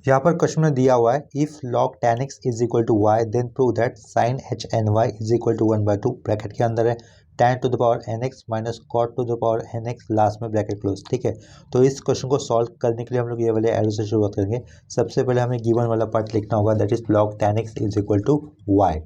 यहाँ पर क्वेश्चन में दिया हुआ है if log tan x is equal to y then prove that sin h n y is equal to 1/2 bracket के अंदर है tan to the power n x minus cot to the power n x last में bracket close. ठीक है, तो इस question को solve करने के लिए हम लोग ये वाले एरो से शुरुआत करेंगे। सबसे पहले हमें गिवन वाला पार्ट लिखना होगा that is log tan x is equal to y.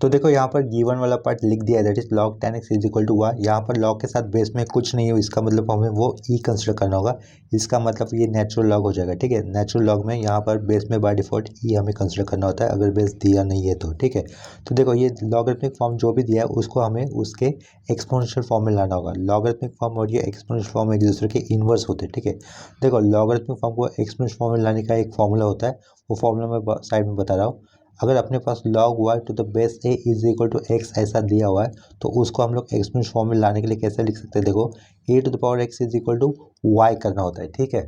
तो देखो यहाँ पर गिवन वाला पार्ट लिख दिया है that is log tan x is equal to y. यहाँ पर log के साथ बेस में कुछ नहीं है, इसका मतलब हमें वो e कंसिडर करना होगा। इसका मतलब ये नेचुरल log हो जाएगा। ठीक है, नेचुरल log में यहाँ पर बेस में बाय डिफॉल्ट e हमें कंसिडर करना होता है अगर बेस दिया नहीं है तो। ठीक है, तो देखो ये लॉगरिथमिक फॉर्म जो भी दिया है उसको हमें उसके एक्सपोनेंशियल फॉर्म में लाना होगा। लॉगरिथमिक फॉर्म और ये एक्सपोनेंशियल फॉर्म एक दूसरे के इनवर्स होते हैं। ठीक है, देखो लॉगरिथमिक फॉर्म को एक्सपोनेंशियल फॉर्म में लाने का एक फॉर्मूला होता है, वो फॉर्मूला मैं साइड में बता रहा हूँ। अगर अपने पास log y to the base a is equal to x ऐसा दिया हुआ है तो उसको हम लोग एक्सपोनेंशियल फॉर्म में लाने के लिए कैसे लिख सकते हैं। देखो a to the power x is equal to y करना होता है। ठीक है,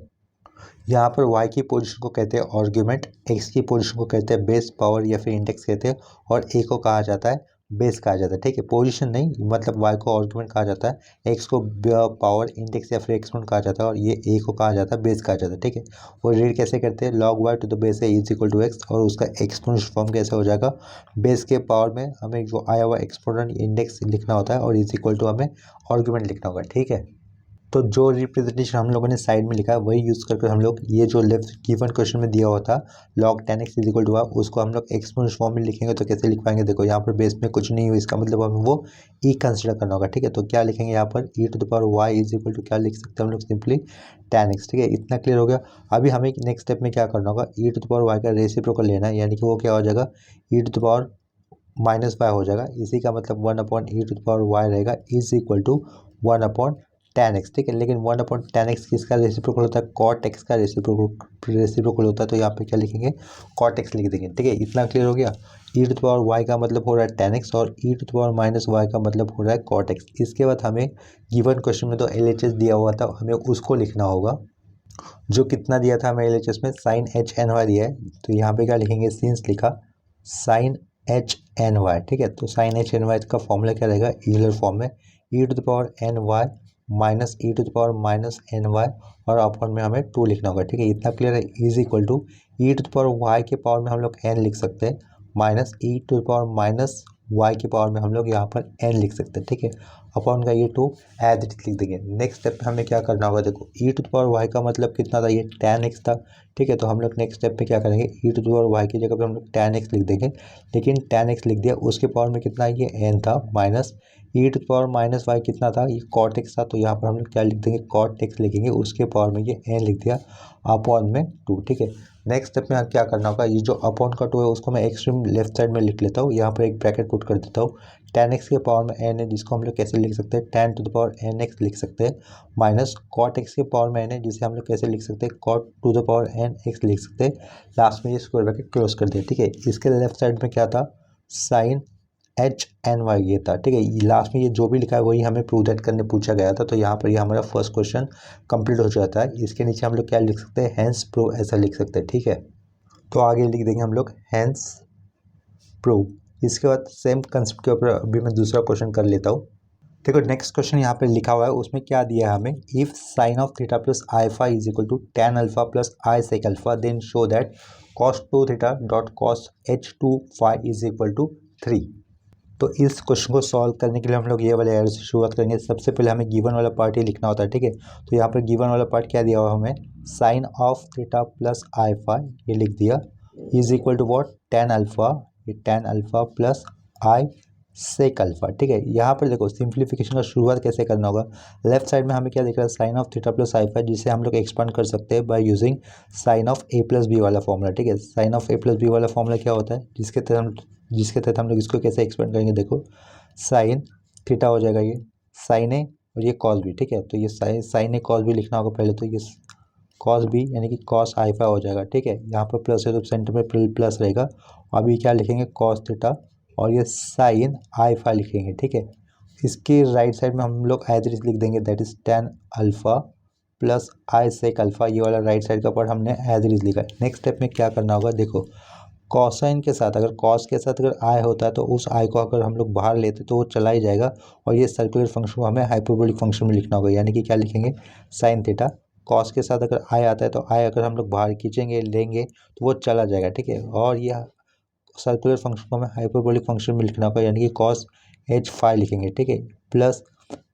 यहाँ पर y की पोजीशन को कहते हैं आर्ग्यूमेंट, x की पोजीशन को कहते हैं बेस पावर या फिर इंडेक्स कहते हैं, और a को कहा जाता है बेस कहा जाता है। ठीक है, पोजीशन नहीं, मतलब y को आर्ग्यूमेंट कहा जाता है, x को पावर इंडेक्स या फिर एक्सपोनेंट कहा जाता है, और ये a को कहा जाता है बेस कहा जाता है। ठीक है, और रीड कैसे करते हैं log y to the base a is equal to x, और उसका एक्सपोनेंशियल फॉर्म कैसे हो जाएगा, बेस के पावर में हमें जो आया हुआ एक्सपोनेंट इंडेक्स लिखना होता है और इज इक्वल टू हमें आर्ग्यूमेंट लिखना होगा। ठीक है, तो जो रिप्रेजेंटेशन हम लोगों ने साइड में लिखा है वही यूज़ करके हम लोग ये जो लेफ्ट गिवन क्वेश्चन में दिया हुआ था log tan x is equal to उसको हम लोग एक्सपोनेंशियल फॉर्म में लिखेंगे। तो कैसे लिख पाएंगे, देखो यहाँ पर बेस में कुछ नहीं हुआ, इसका मतलब हमें वो e कंसिडर करना होगा। ठीक है, तो क्या लिखेंगे यहाँ पर e to the power y is equal to क्या लिख सकते हैं हम लोग सिंपली tan x। ठीक है, इतना क्लियर हो गया। अभी हमें नेक्स्ट स्टेप में क्या करना होगा, e to the power y का रेसिप्रोकल लेना है, यानी कि वो क्या हो जाएगा e to the power minus y हो जाएगा। इसी का मतलब 1/e to the power y रहेगा is equal to 1/tan x। ठीक है, लेकिन 1/tan x किसका रेसिप्रोकल होता है, cot x का रेसिप्रोकल होता है। तो यहाँ पे क्या लिखेंगे, cot x लिख देंगे। ठीक है, इतना क्लियर हो गया। e to the power y का मतलब हो रहा है tan x और e to the power minus y का मतलब हो रहा है cot x। इसके बाद हमें गिवन क्वेश्चन में तो LHS दिया हुआ था, हमें उसको लिखना होगा। जो कितना दिया था हमें LHS में, sin h n y दिया है, तो यहाँ पे क्या लिखेंगे, सिंस लिखा sin h n y। ठीक है, तो sin h n y का फॉर्मूला क्या रहेगा, यूलर फॉर्म में e to the power n y minus e to the power minus n y, और अपॉन में हमें 2 लिखना होगा। ठीक है, इतना क्लियर है। Is equal to e to the power y के पावर में हम लोग n लिख सकते हैं, minus e to the power minus y के पावर में हम लोग यहाँ पर n लिख सकते हैं। ठीक है, अपॉन का ये 2 एज इट लिख देंगे। नेक्स्ट स्टेप में हमें क्या करना होगा, देखो e to the power y का मतलब कितना था, ये tan x था। ठीक है, तो हम लोग नेक्स्ट स्टेप में क्या करेंगे, e to the power y की जगह पे हम लोग tan x लिख देंगे, लेकिन tan x लिख दिया, उसके पावर में कितना है, ये n था, minus e to the power minus y कितना था, ये cot x था, तो यहाँ पर हम लोग क्या लिख देंगे, cot x लिखेंगे, उसके पावर में ये n लिख दिया, अपॉन में 2। ठीक है, नेक्स्ट स्टेप में क्या करना होगा, ये जो अपॉन का 2 है उसको मैं एक्सट्रीम लेफ्ट साइड में लिख लेता हूँ, यहाँ पर एक ब्रैकेट पुट कर देता हूँ। tan x के पावर में n है, जिसको हम लोग कैसे लिख सकते हैं, tan to the power n x लिख सकते हैं, माइनस cot x के पावर में n है, जिसे हम लोग कैसे लिख सकते हैं, cot to the power n x लिख सकते हैं। लास्ट में ये स्क्वायर ब्रैकेट क्लोज कर दिया। ठीक है, इसके लेफ्ट साइड में क्या था, sin h n y ये था। ठीक है, लास्ट में ये जो भी लिखा है वही हमें प्रूव दैट करने पूछा गया था, तो यहाँ पर ये हमारा फर्स्ट क्वेश्चन कंप्लीट हो जाता है। इसके नीचे हम लोग क्या लिख सकते हैं, हैंस प्रूव ऐसा लिख सकते हैं। ठीक है, तो आगे लिख देंगे हम लोग हैंस प्रूव। इसके बाद सेम कंसेप्ट के ऊपर अभी मैं दूसरा क्वेश्चन कर लेता हूँ। देखो नेक्स्ट क्वेश्चन यहाँ पे लिखा हुआ है, उसमें क्या दिया है हमें, if sine of theta plus alpha is equal to tan alpha plus i sec alpha then show that cos 2 theta dot cos h2 phi is equal to 3। तो इस क्वेश्चन को सॉल्व करने के लिए हम लोग ये वाले एरो से शुरुआत करेंगे। सबसे पहले हमें गिवन वाला पार्ट ही लिखना होता है। ठीक है, तो यहाँ पर गिवन वाला पार्ट क्या दिया हुआ हमें, sine of theta plus alpha ये लिख दिया, is equal to what, tan alpha, ये tan alpha plus i sec alpha. ठीक है, यहाँ पर देखो सिंप्लीफिकेशन का शुरुआत कैसे करना होगा, लेफ्ट साइड में हमें क्या दिख रहा है, sine of theta plus alpha, जिसे हम लोग एक्सपांड कर सकते हैं by using sine of A plus b वाला फॉर्मूला। ठीक है, sine of A plus b वाला फॉर्मूला क्या होता है, जिसके तहत हम लोग इसको कैसे एक्सपेंड करेंगे, देखो साइन थीटा हो जाएगा ये साइन ए, और ये कॉस बी। ठीक है, तो ये साइन ए कॉस बी लिखना होगा पहले, तो ये कॉस बी यानी कि कॉस आईफा हो जाएगा। ठीक है, यहाँ पर प्लस है तो सेंटर में प्लस रहेगा। अभी क्या लिखेंगे, कॉस थीटा, और ये साइन आईफा लिखेंगे। ठीक है, इसके राइट साइड में हम लोग एज इट इज लिख देंगे, that is tan alpha plus i sec alpha, ये वाला राइट साइड का पार्ट हमने एज इट इज लिखा है। नेक्स्ट स्टेप में क्या करना होगा, देखो कॉसाइन के साथ, अगर कॉस के साथ अगर आई होता है तो उस आई को अगर हम लोग बाहर लेते तो वो चला ही जाएगा, और ये सर्कुलर फंक्शन को हमें हाइपरबोलिक फंक्शन में लिखना होगा, यानी कि क्या लिखेंगे, साइन थीटा कॉस के साथ अगर आई आता है तो आई अगर हम लोग बाहर खींचेंगे लेंगे तो वो चला जाएगा, ठीक है। और ये सर्कुलर फंक्शन को हमें हाइपरबोलिक फंक्शन में लिखना होगा, यानी कि कॉस एच फाई लिखेंगे, ठीक है। प्लस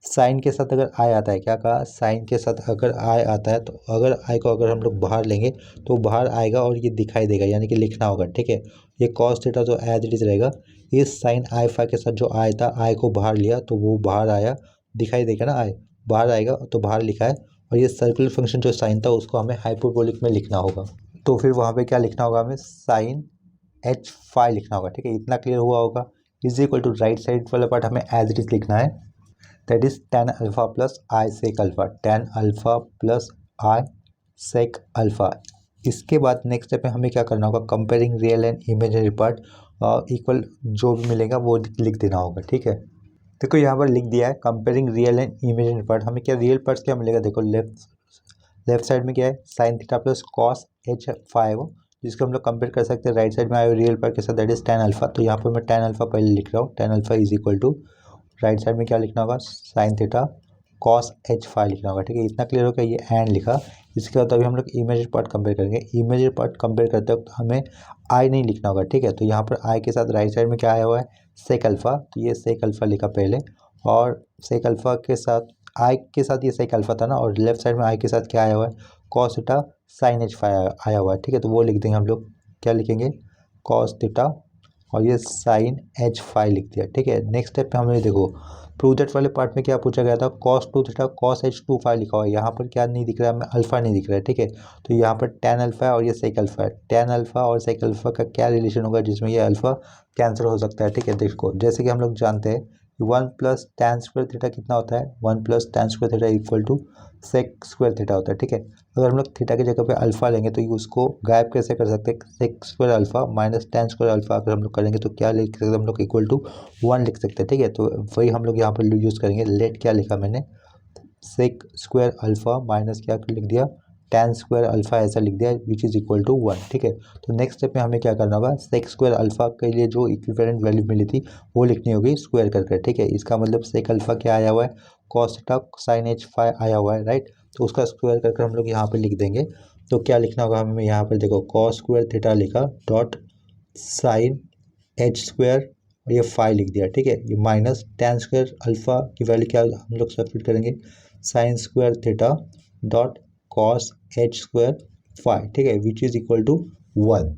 साइन के साथ अगर आई आता है, क्या कहा, साइन के साथ अगर आई आता है तो अगर आई को अगर हम लोग बाहर लेंगे तो बाहर आएगा और ये दिखाई देगा, यानी कि लिखना होगा, ठीक है। ये कॉस थीटा जो एज इट इज रहेगा, इस साइन आई फाई के साथ जो आया था, आई को बाहर लिया तो वो बाहर आया, दिखाई देगा ना, आई बाहर आएगा तो बाहर लिखा है। और ये सर्कुलर फंक्शन जो साइन था उसको हमें हाइपरबोलिक में लिखना होगा, तो फिर वहाँ पे क्या लिखना होगा, हमें साइन एच फाई लिखना होगा, ठीक है। इतना क्लियर हुआ होगा। Is equal to right side वाला पार्ट हमें एज इट इज लिखना है, that is tan alpha plus i sec alpha, tan alpha plus i sec alpha. इसके बाद नेक्स्ट स्टेप में हमें क्या करना होगा, comparing real and imaginary part, equal जो भी मिलेगा वो लिख देना होगा, ठीक है। देखो यहाँ पर लिख दिया है comparing real and imaginary part. हमें क्या रियल पार्ट्स क्या मिलेगा, देखो लेफ्ट साइड में क्या है, sine theta plus cos h five, जिसको हम लोग कंपेयर कर सकते हैं राइट साइड में आए रियल पार्ट के साथ, दैट इज टेन अल्फा। तो यहाँ पर मैं टेन अल्फा पहले लिख रहा हूँ, tan alpha is equal to right side में क्या लिखना होगा, sine theta cos h phi लिखना होगा, ठीक है। इतना क्लियर हो गया, ये एंड लिखा। इसके बाद अभी हम लोग इमेजरी पार्ट कंपेयर करेंगे। इमेजरी पार्ट कंपेयर करते वक्त हमें आई नहीं लिखना होगा, ठीक है। तो यहाँ पर आई के साथ राइट साइड में क्या आया हुआ है, सेक अल्फा, तो ये सेक अल्फा लिखा पहले, और सेक अल्फा के साथ आई के साथ ये सेक अल्फा था ना, और लेफ्ट साइड में आई के साथ क्या आया हुआ है, cos theta sine h five आया हुआ है, ठीक है। तो वो लिख देंगे हम लोग, क्या लिखेंगे, कॉस थीटा और ये साइन एच फाइव लिख दिया, ठीक है। नेक्स्ट स्टेप पे हमें देखो प्रूव दैट वाले पार्ट में क्या पूछा गया था, cos two theta cos H two five लिखा हुआ है, यहाँ पर क्या नहीं दिख रहा है, हमें अल्फा नहीं दिख रहा है, ठीक है। तो यहाँ पर टेन अल्फा है और ये सेक अल्फा है, टेन अल्फा और सेक अल्फा का क्या रिलेशन होगा जिसमें ये अल्फा कैंसिल हो सकता है, ठीक है। देखो जैसे कि हम लोग जानते हैं one plus tan square theta कितना होता है, one plus tan square theta equal to sec square theta होता है, ठीक है। अगर हम लोग थीटा की जगह पे अल्फा लेंगे तो ये उसको गायब कैसे कर सकते हैं, sec square alpha minus tan square alpha अगर हम लोग करेंगे तो क्या लिख सकते हैं हम लोग, इक्वल टू वन लिख सकते हैं, ठीक है। तो वही हम लोग यहाँ पर यूज़ करेंगे। लेट क्या लिखा मैंने, सेक स्क्वायर अल्फा माइनस क्या लिख दिया, टेन स्क्वायर अल्फा ऐसा लिख दिया, which is equal to one, ठीक है। तो नेक्स्ट स्टेप में हमें क्या करना होगा, सेक स्क्वायर अल्फा के लिए जो इक्विवेलेंट वैल्यू मिली थी वो लिखनी होगी स्क्वायर करके, ठीक है। इसका मतलब सेक अल्फा क्या आया हुआ है, cos theta sine h five आया हुआ है, राइट। तो उसका स्क्वायर करके हम लोग यहाँ पे लिख देंगे। तो क्या लिखना होगा हमें यहाँ पर, देखो कॉस स्क्वायर थीटा लिखा डॉट साइन एच स्क्वायर और ये फाइव लिख दिया, ठीक है। ये माइनस टेन स्क्वायर अल्फा की वैल्यू क्या हम लोग सब्स्टिट्यूट करेंगे, sine square theta dot cos h square phi, ठीक है, which is equal to one.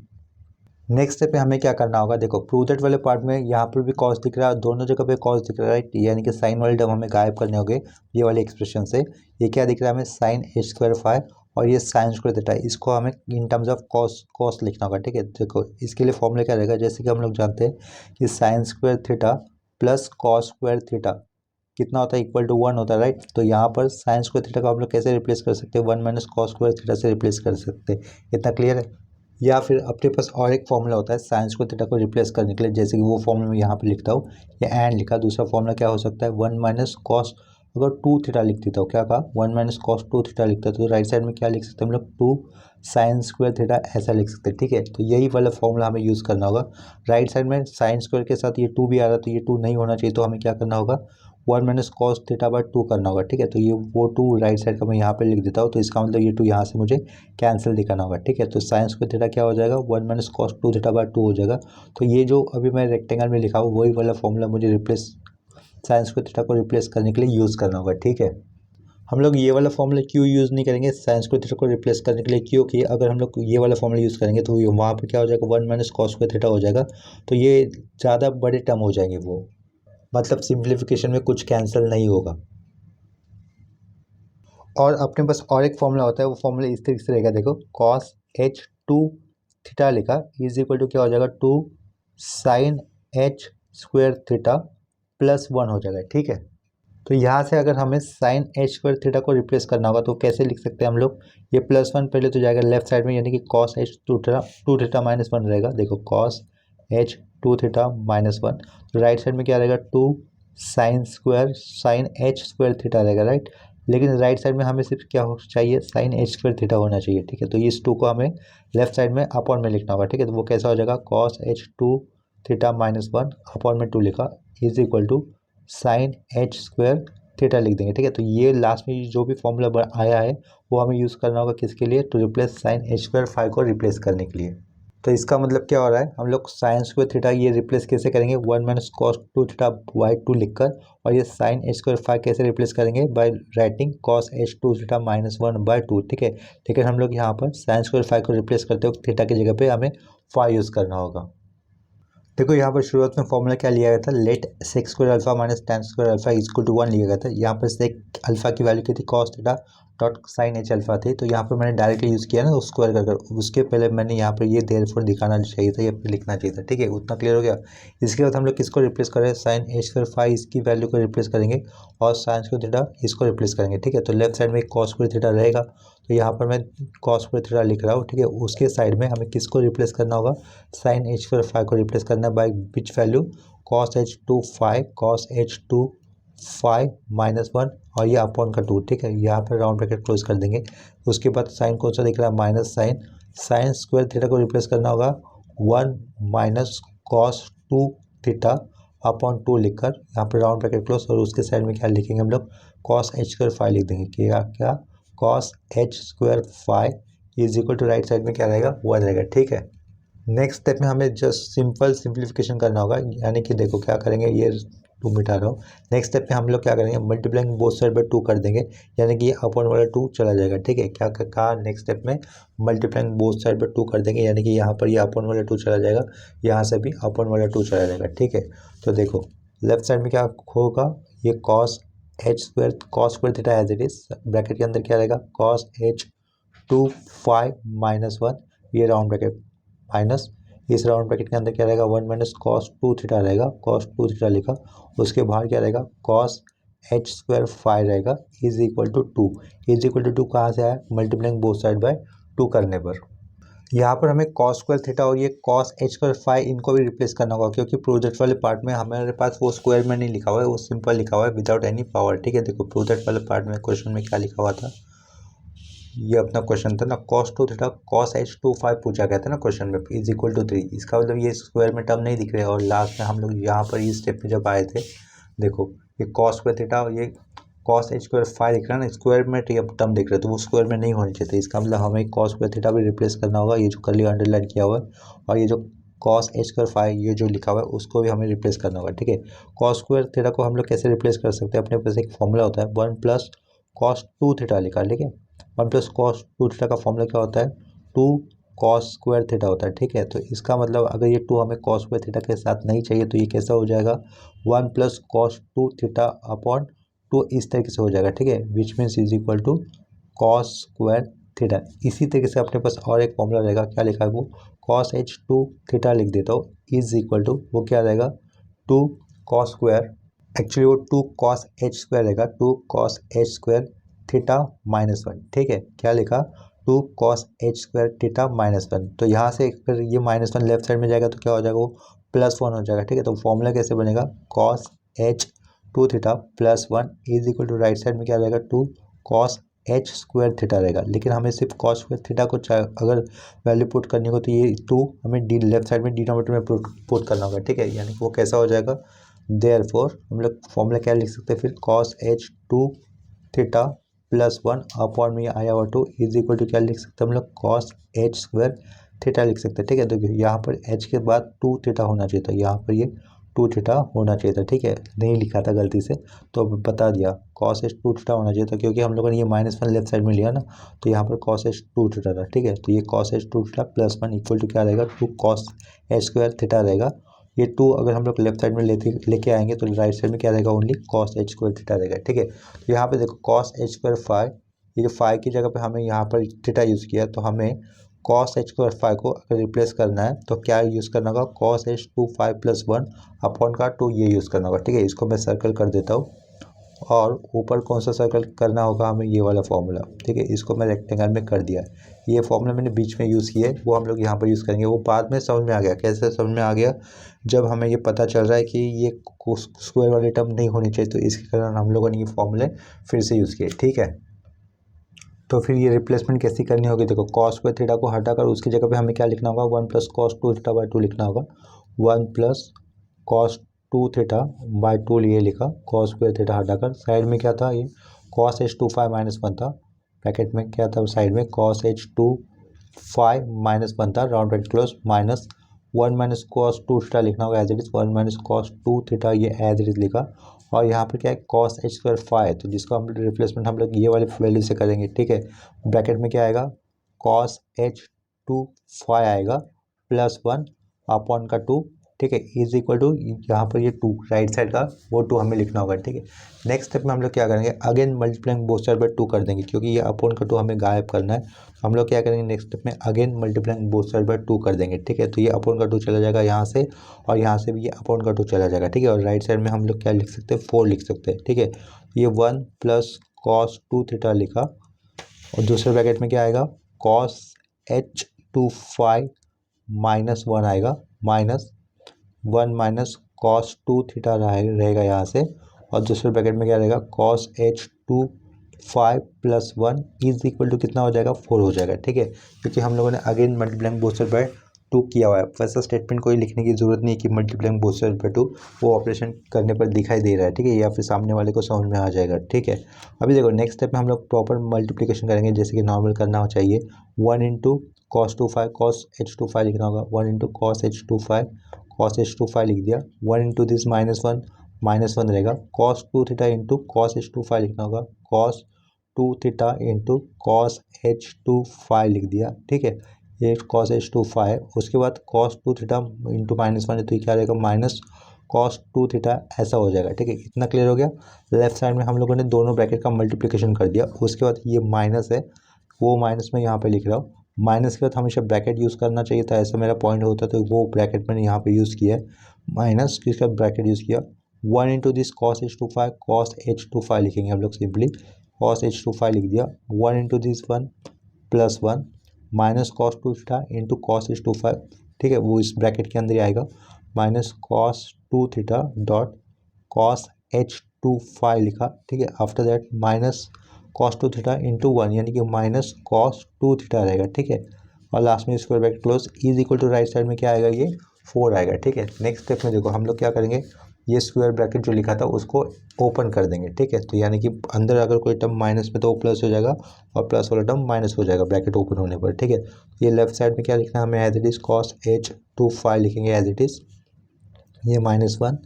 Next step पे हमें क्या करना होगा, देखो प्रूव दैट वाले पार्ट में यहाँ पर भी कॉस दिख रहा है, दोनों जगह पे कॉस दिख रहा है, राइट, यानी कि साइन वाले टर्म हमें गायब करने होंगे ये वाले एक्सप्रेशन से। ये क्या दिख रहा है हमें, साइन एच स्क्वायर फाइव और ये साइन स्क्वायर थीटा, इसको हमें in terms of cos cos लिखना होगा, ठीक है। देखो इसके लिए फॉर्मूला क्या रहेगा, जैसे कि हम लोग जानते हैं कि sign square theta plus cos square theta कितना होता है, इक्वल टू वन होता है, राइट। तो यहाँ पर साइन स्क्वायर थीटा को हम लोग कैसे रिप्लेस कर सकते हैं, one minus cos square theta से रिप्लेस कर सकते हैं, इतना क्लियर है। या फिर अपने पास और एक फॉर्मूला होता है साइन स्क्वायर थीटा को रिप्लेस करने के लिए, जैसे कि वो फॉर्मूला मैं यहाँ पे लिखता हूँ, ये एंड लिखा। दूसरा फॉर्मूला क्या हो सकता है, वन माइनस कॉस, अगर टू थीटा लिख देता हूँ, क्या कहा, one minus cos two theta लिखता है, तो राइट साइड में क्या लिख सकते हैं हम लोग, टू साइन स्क्वायर थीटा ऐसा लिख सकते हैं, ठीक है। तो यही वाला फॉर्मूला हमें यूज़ करना होगा। राइट साइड में साइन स्क्वायर के साथ ये टू भी आ रहा है तो ये टू नहीं होना चाहिए, तो हमें क्या करना होगा, one minus cos theta by two करना होगा, ठीक है। तो ये वो टू राइट साइड का मैं यहाँ पे लिख देता हूँ, तो इसका मतलब ये टू यहाँ से मुझे कैंसिल दिखाना होगा, ठीक है। तो साइन स्क्वायर थीटा क्या हो जाएगा, one minus cos two theta by two हो जाएगा। तो ये जो अभी मैं रेक्टेंगल में लिखा हूँ वही वाला फॉर्मूला मुझे रिप्लेस साइन स्क्वायर थीटा को रिप्लेस करने के लिए यूज़ करना होगा, ठीक है। हम लोग ये वाला फॉर्मूला क्यों यूज़ नहीं करेंगे साइन स्क्वायर थीटा को रिप्लेस करने के लिए, क्योंकि अगर हम लोग ये वाला फॉर्मूला यूज़ करेंगे तो वहाँ पे क्या हो जाएगा, one minus cos square theta हो जाएगा, तो ये ज़्यादा बड़े टर्म हो जाएंगे, वो मतलब सिंप्लीफिकेशन में कुछ कैंसिल नहीं होगा। और अपने पास और एक फॉर्मूला होता है, वो फॉर्मूला इस तरीके से रहेगा, देखो कॉस एच टू थीटा लिखा इज इक्वल टू क्या हो जाएगा, two sine H square theta plus one हो जाएगा, ठीक है। तो यहाँ से अगर हमें साइन एच स्क्वायर थीटा को रिप्लेस करना होगा तो कैसे लिख सकते हैं हम लोग, ये प्लस वन पहले तो जाएगा लेफ्ट साइड में, यानी कि cos H two theta minus one रहेगा, देखो cos H two theta minus one. तो राइट साइड में क्या रहेगा, two sine H square theta रहेगा, राइट। लेकिन राइट साइड में हमें सिर्फ क्या हो चाहिए, साइन एच स्क्वायर थीटा होना चाहिए, ठीक है। तो इस टू को हमें लेफ्ट साइड में अपॉन में लिखना होगा, ठीक है। तो वो कैसा हो जाएगा, cos H two theta minus one upon में टू लिखा is equal to sine H square theta लिख देंगे, ठीक है। तो ये लास्ट में जो भी फॉर्मूला आया है वो हमें यूज़ करना होगा किसके लिए, to replace sine H square phi को रिप्लेस करने के लिए। तो इसका मतलब क्या हो रहा है, हम लोग साइन स्क्वायर थीटा ये रिप्लेस कैसे करेंगे, 1 minus cos two theta by to लिखकर, और ये साइन एच स्क्वायर फाइव कैसे रिप्लेस करेंगे, by writing cos H two theta minus 1/2, ठीक है। लेकिन हम लोग यहाँ पर साइन स्क्वायर फाइव को रिप्लेस करते हो थीटा की जगह पे हमें फाइव यूज़ करना होगा। देखो यहाँ पर शुरुआत में फॉर्मूला क्या लिया गया था, let sec square alpha minus tan square alpha equal to 1 लिया गया था। यहाँ पर सेक अल्फा की वैल्यू क्या थी, cos theta dot sine h alpha थी। तो यहाँ पर मैंने डायरेक्टली यूज़ किया ना स्क्वायर कर, उसके पहले मैंने यहाँ पर ये देयरफॉर दिखाना चाहिए था, ये लिखना चाहिए था, ठीक है। उतना क्लियर हो गया। इसके बाद हम लोग किसको रिप्लेस करें, साइन एच स्क्वायर फाइव इसकी वैल्यू को रिप्लेस करेंगे और साइन स्क्वायर थीटा इसको रिप्लेस करेंगे, ठीक है। तो लेफ्ट साइड में कॉस स्क्वायर थीटा रहेगा, तो यहाँ पर मैं कॉस स्क्वायर थीटा लिख रहा हूँ, ठीक है। उसके साइड में हमें किसको रिप्लेस करना होगा, साइन एच स्क्वायर फाइव को रिप्लेस करना है by which value, cos H two five, cos H two phi minus 1 और ये अपॉन का 2, ठीक है। यहाँ पर राउंड ब्रैकेट क्लोज कर देंगे। उसके बाद साइन कौन सा दिख रहा है, minus sine, sine square theta को रिप्लेस करना होगा 1 minus cos two theta upon 2 लिखकर, यहाँ पर राउंड ब्रैकेट क्लोज, और उसके साइड में क्या लिखेंगे हम लोग, कॉस एच स्क्वायर फाइव लिख देंगे। क्या cos h square phi is equal to right side में क्या रहेगा, 1 रहेगा, ठीक है। नेक्स्ट स्टेप में हमें जस्ट सिंपल सिंप्लीफिकेशन करना होगा, यानी कि देखो क्या करेंगे, ये 2 मिटा रहा हूँ। नेक्स्ट स्टेप में हम लोग क्या करेंगे, मल्टीप्लाइंग बोथ साइड बाय 2 कर देंगे, यानी कि ये अपॉन वाला 2 चला जाएगा, ठीक है। क्या कहा नेक्स्ट स्टेप में, मल्टीप्लाइंग बोथ साइड बाय 2 कर देंगे, यानी कि यहाँ पर ये अपॉन वाला 2 चला जाएगा, यहाँ से भी अपॉन वाला 2 चला जाएगा, ठीक है। तो देखो लेफ्ट साइड में क्या होगा, ये cos h square theta as it is, bracket के अंदर क्या रहेगा, cos H two phi minus 1, ये राउंड ब्रैकेट माइनस, इस राउंड ब्रैकेट के अंदर क्या रहेगा, 1 माइनस कॉस टू थीटा रहेगा, कॉस टू थीटा लिखा, उसके बाहर क्या रहेगा, कॉस एच स्क्वायर फाइव रहेगा is equal to 2। Is equal to 2 कहाँ से आया, मल्टीप्लाइंग बोथ साइड बाय 2 करने पर। यहाँ पर हमें कॉस स्क्वायर थीटा और ये कॉस एच स्क्वायर फाइव इनको भी रिप्लेस करना होगा, क्योंकि प्रोजेक्ट वाले पार्ट में हमारे पास वो स्क्वायर में नहीं लिखा हुआ है, वो सिंपल लिखा हुआ है विदाउट एनी पावर, ठीक है। देखो प्रोजेक्ट वाले पार्ट में क्वेश्चन में क्या लिखा हुआ था, ये अपना क्वेश्चन था ना, cos two theta cos H two five पूछा गया था ना क्वेश्चन में, इज इक्वल टू 3। इसका मतलब ये स्क्वायर में टर्म नहीं दिख रहे, और लास्ट में हम लोग यहाँ पर इस स्टेप में जब आए थे, देखो ये कॉस स्क्वायर थीटा और ये कॉस एच स्क्वायर फाइव दिख रहा है ना, स्क्वायर में टर्म दिख रहे, तो वो स्क्वायर में नहीं होनी चाहिए थे। इसका मतलब हमें कॉस स्क्वायर थीटा भी रिप्लेस करना होगा, ये जो कर्ली अंडरलाइन किया हुआ है, और ये जो कॉस एच स्क्वायर फाइव ये जो लिखा हुआ है उसको भी हमें रिप्लेस करना होगा, ठीक है। कॉस स्क्वायर थीटा को हम लोग कैसे रिप्लेस कर सकते हैं, अपने पास एक फॉर्मूला होता है 1 प्लस कॉस टू थीटा लिखा, ठीक है। 1 प्लस कॉस टू थीटा का फॉर्मूला क्या होता है, 2 कॉस स्क्वायर थीटा होता है, ठीक है। तो इसका मतलब अगर ये 2 हमें कॉस स्क्वायर थीटा के साथ नहीं चाहिए, तो ये कैसा हो जाएगा, 1 plus cos two theta upon 2 इस तरीके से हो जाएगा, ठीक है, which means is equal to cos square theta. इसी तरीके से अपने पास और एक फॉर्मूला रहेगा, क्या लिखा है वो, कॉस एच टू थीटा लिख देता हूँ, इज इक्वल टू वो क्या रहेगा, 2 कॉस स्क्वायर, एक्चुअली वो 2 कॉस एच स्क्वायर रहेगा, 2 cos h square theta minus 1, ठीक है। क्या लिखा, 2 cos h square theta minus 1। तो यहाँ से फिर ये -1 लेफ्ट साइड में जाएगा तो क्या हो जाएगा, वो +1 हो जाएगा, ठीक है। तो फॉर्मूला कैसे बनेगा, cos H two theta +1 is equal to right side में क्या रहेगा, 2 कॉस एच स्क्वायर थीटा रहेगा। लेकिन हमें सिर्फ कॉस स्क्वायर थीटा को अगर वैल्यू पुट करनी हो तो ये 2 हमें डी लेफ्ट साइड में डिनोमिनेटर में पुट करना होगा, ठीक है। यानी वो कैसा हो जाएगा, देयरफॉर हम लोग फॉर्मूला क्या लिख सकते हैं फिर, cos H two theta +1 upon में आया हुआ 2 इज इक्वल टू क्या लिख सकते हैं हम लोग, कॉस एच स्क्वायर थीटा लिख सकते हैं, ठीक है। तो यहाँ पर एच के बाद 2 थीटा होना चाहिए था, यहाँ पर ये 2 थीटा होना चाहिए था, ठीक है। नहीं लिखा था गलती से, तो बता दिया कॉस एच 2 थीटा होना चाहिए था, क्योंकि हम लोगों ने ये -1 लेफ्ट साइड में लिया ना, तो यहाँ पर कॉस एच 2 थीटा था, ठीक है। तो ये cos h 2 theta +1 equal to क्या रहेगा, 2 कॉस एच स्क्वायर थीटा रहेगा। ये 2 अगर हम लोग लेफ्ट साइड में लेके आएंगे तो राइट साइड में क्या रहेगा, only cos h square theta रहेगा, ठीक है। तो यहाँ पे देखो कॉस एच स्क्वायर फाइव, ये जो फाइव की जगह पे हमें यहाँ पर थीटा यूज़ किया, तो हमें कॉस एच स्क्वायर फाइव को अगर रिप्लेस करना है तो क्या यूज़ करना होगा, cos H two five +1 upon का 2 ये यूज़ करना होगा, ठीक है। इसको मैं सर्कल कर देता हूँ, और ऊपर कौन सा सर्कल करना होगा हमें, ये वाला फॉर्मूला, ठीक है। इसको मैं रेक्टेंगल में कर दिया, ये फॉर्मूला मैंने बीच में यूज़ किया है, वो हम लोग यहाँ पर यूज़ करेंगे। वो बाद में समझ में आ गया, कैसे समझ में आ गया, जब हमें ये पता चल रहा है कि ये स्क्वायर वाले टर्म नहीं होनी चाहिए, तो इसके कारण हम लोगों ने ये फॉर्मूले फिर से यूज़ किए, ठीक है। तो फिर ये रिप्लेसमेंट कैसी करनी होगी, देखो कॉस स्क्वायर थीटा को हटाकर उसकी जगह पे हमें क्या लिखना होगा, 1 plus cos two theta by 2 लिखना होगा। 1 plus cos two theta by 2 लिए लिखा, कॉस स्क्वायर थीटा हटाकर साइड में क्या था, ये कॉस एच टू फाइव -1 था, ब्रैकेट में क्या था साइड में cos h2 फाइव माइनस 1 था round bracket close minus 1 minus cos 2 theta लिखना होगा as it is 1 minus cos 2 theta ये एज इट इज लिखा और यहाँ पर क्या है cos h स्क्वायर फाइव तो जिसको हम रिप्लेसमेंट हम लोग ये वाले वैल्यू से करेंगे ठीक है। ब्रैकेट में क्या आएगा cos h2 फाइव आएगा प्लस 1 अपॉन का 2 ठीक है इज इक्वल टू यहाँ पर ये 2 राइट साइड का वो 2 हमें लिखना होगा ठीक है। नेक्स्ट स्टेप में हम लोग क्या करेंगे again multiplying both side by 2 कर देंगे क्योंकि ये अपॉन का 2 हमें गायब करना है। हम लोग क्या करेंगे नेक्स्ट स्टेप में again multiplying both side by 2 कर देंगे ठीक है। तो ये अपॉन का 2 चला जाएगा यहाँ से और यहाँ से भी ये अपॉन का 2 चला जाएगा ठीक है। और राइट साइड में हम लोग क्या लिख सकते हैं 4 लिख सकते हैं ठीक है। ये 1 प्लस cos 2 थीटा लिखा और दूसरे ब्रैकेट में क्या आएगा cos h2 फाइव माइनस 1 आएगा माइनस 1 माइनस cos 2 थीटा रहेगा यहाँ से और दूसरे ब्रैकेट में क्या रहेगा cos h2 phi plus 1 is equal to कितना हो जाएगा 4 हो जाएगा ठीक है। क्योंकि हम लोगों ने again multiplying both side by 2 किया हुआ है वैसा स्टेटमेंट कोई लिखने की जरूरत नहीं कि मल्टीप्लाइंग बोथ साइड बाय 2 वो ऑपरेशन करने पर दिखाई दे रहा है ठीक है या फिर सामने वाले को समझ में आ जाएगा ठीक है। अभी देखो नेक्स्ट स्टेप में हम लोग प्रॉपर मल्टीप्लिकेशन करेंगे जैसे कि नॉर्मल करना चाहिए 1 into cos 2 five cos h2 five लिखना होगा 1 into cos h2 five cos h2 five लिख दिया 1 इंटू दिस माइनस वन रहेगा cos 2 theta into cos h2 five लिखना होगा cos 2 theta into cos h2 five लिख दिया ठीक है। ये cos h2 फाइव उसके बाद cos 2 थीटा इंटू माइनस 1 तो क्या रहेगा माइनस cos 2 थीटा ऐसा हो जाएगा ठीक है। इतना क्लियर हो गया। लेफ्ट साइड में हम लोगों ने दोनों ब्रैकेट का मल्टीप्लिकेशन कर दिया उसके बाद ये माइनस है वो माइनस में यहाँ पे लिख रहा हूँ माइनस के बाद हमेशा ब्रैकेट यूज़ करना चाहिए था ऐसा मेरा पॉइंट होता तो वो ब्रैकेट मैंने यहाँ पे यूज़ किया है माइनस किसका ब्रैकेट यूज़ किया 1 into this cos h2 five cos h2 phi लिखेंगे हम लोग सिंपली cos h2 फाइव लिख दिया 1 into this 1 plus 1 minus cos 2 theta into cos h2 five ठीक है वो इस ब्रैकेट के अंदर ही आएगा minus cos 2 theta dot cos h2 five लिखा ठीक है। After that minus cos 2 theta into 1 यानी कि माइनस cos 2 थीटा रहेगा ठीक है। और लास्ट में square bracket close is equal to right side में क्या आएगा ये 4 आएगा ठीक है। नेक्स्ट स्टेप में देखो हम लोग क्या करेंगे ये स्क्वायर ब्रैकेट जो लिखा था उसको ओपन कर देंगे ठीक है। तो यानी कि अंदर अगर कोई टर्म माइनस में तो वो प्लस हो जाएगा और प्लस वाला टर्म माइनस हो जाएगा ब्रैकेट ओपन होने पर ठीक है। ये लेफ्ट साइड में क्या लिखना है हमें as it is cos h2 phi लिखेंगे एज इट इज़ ये माइनस 1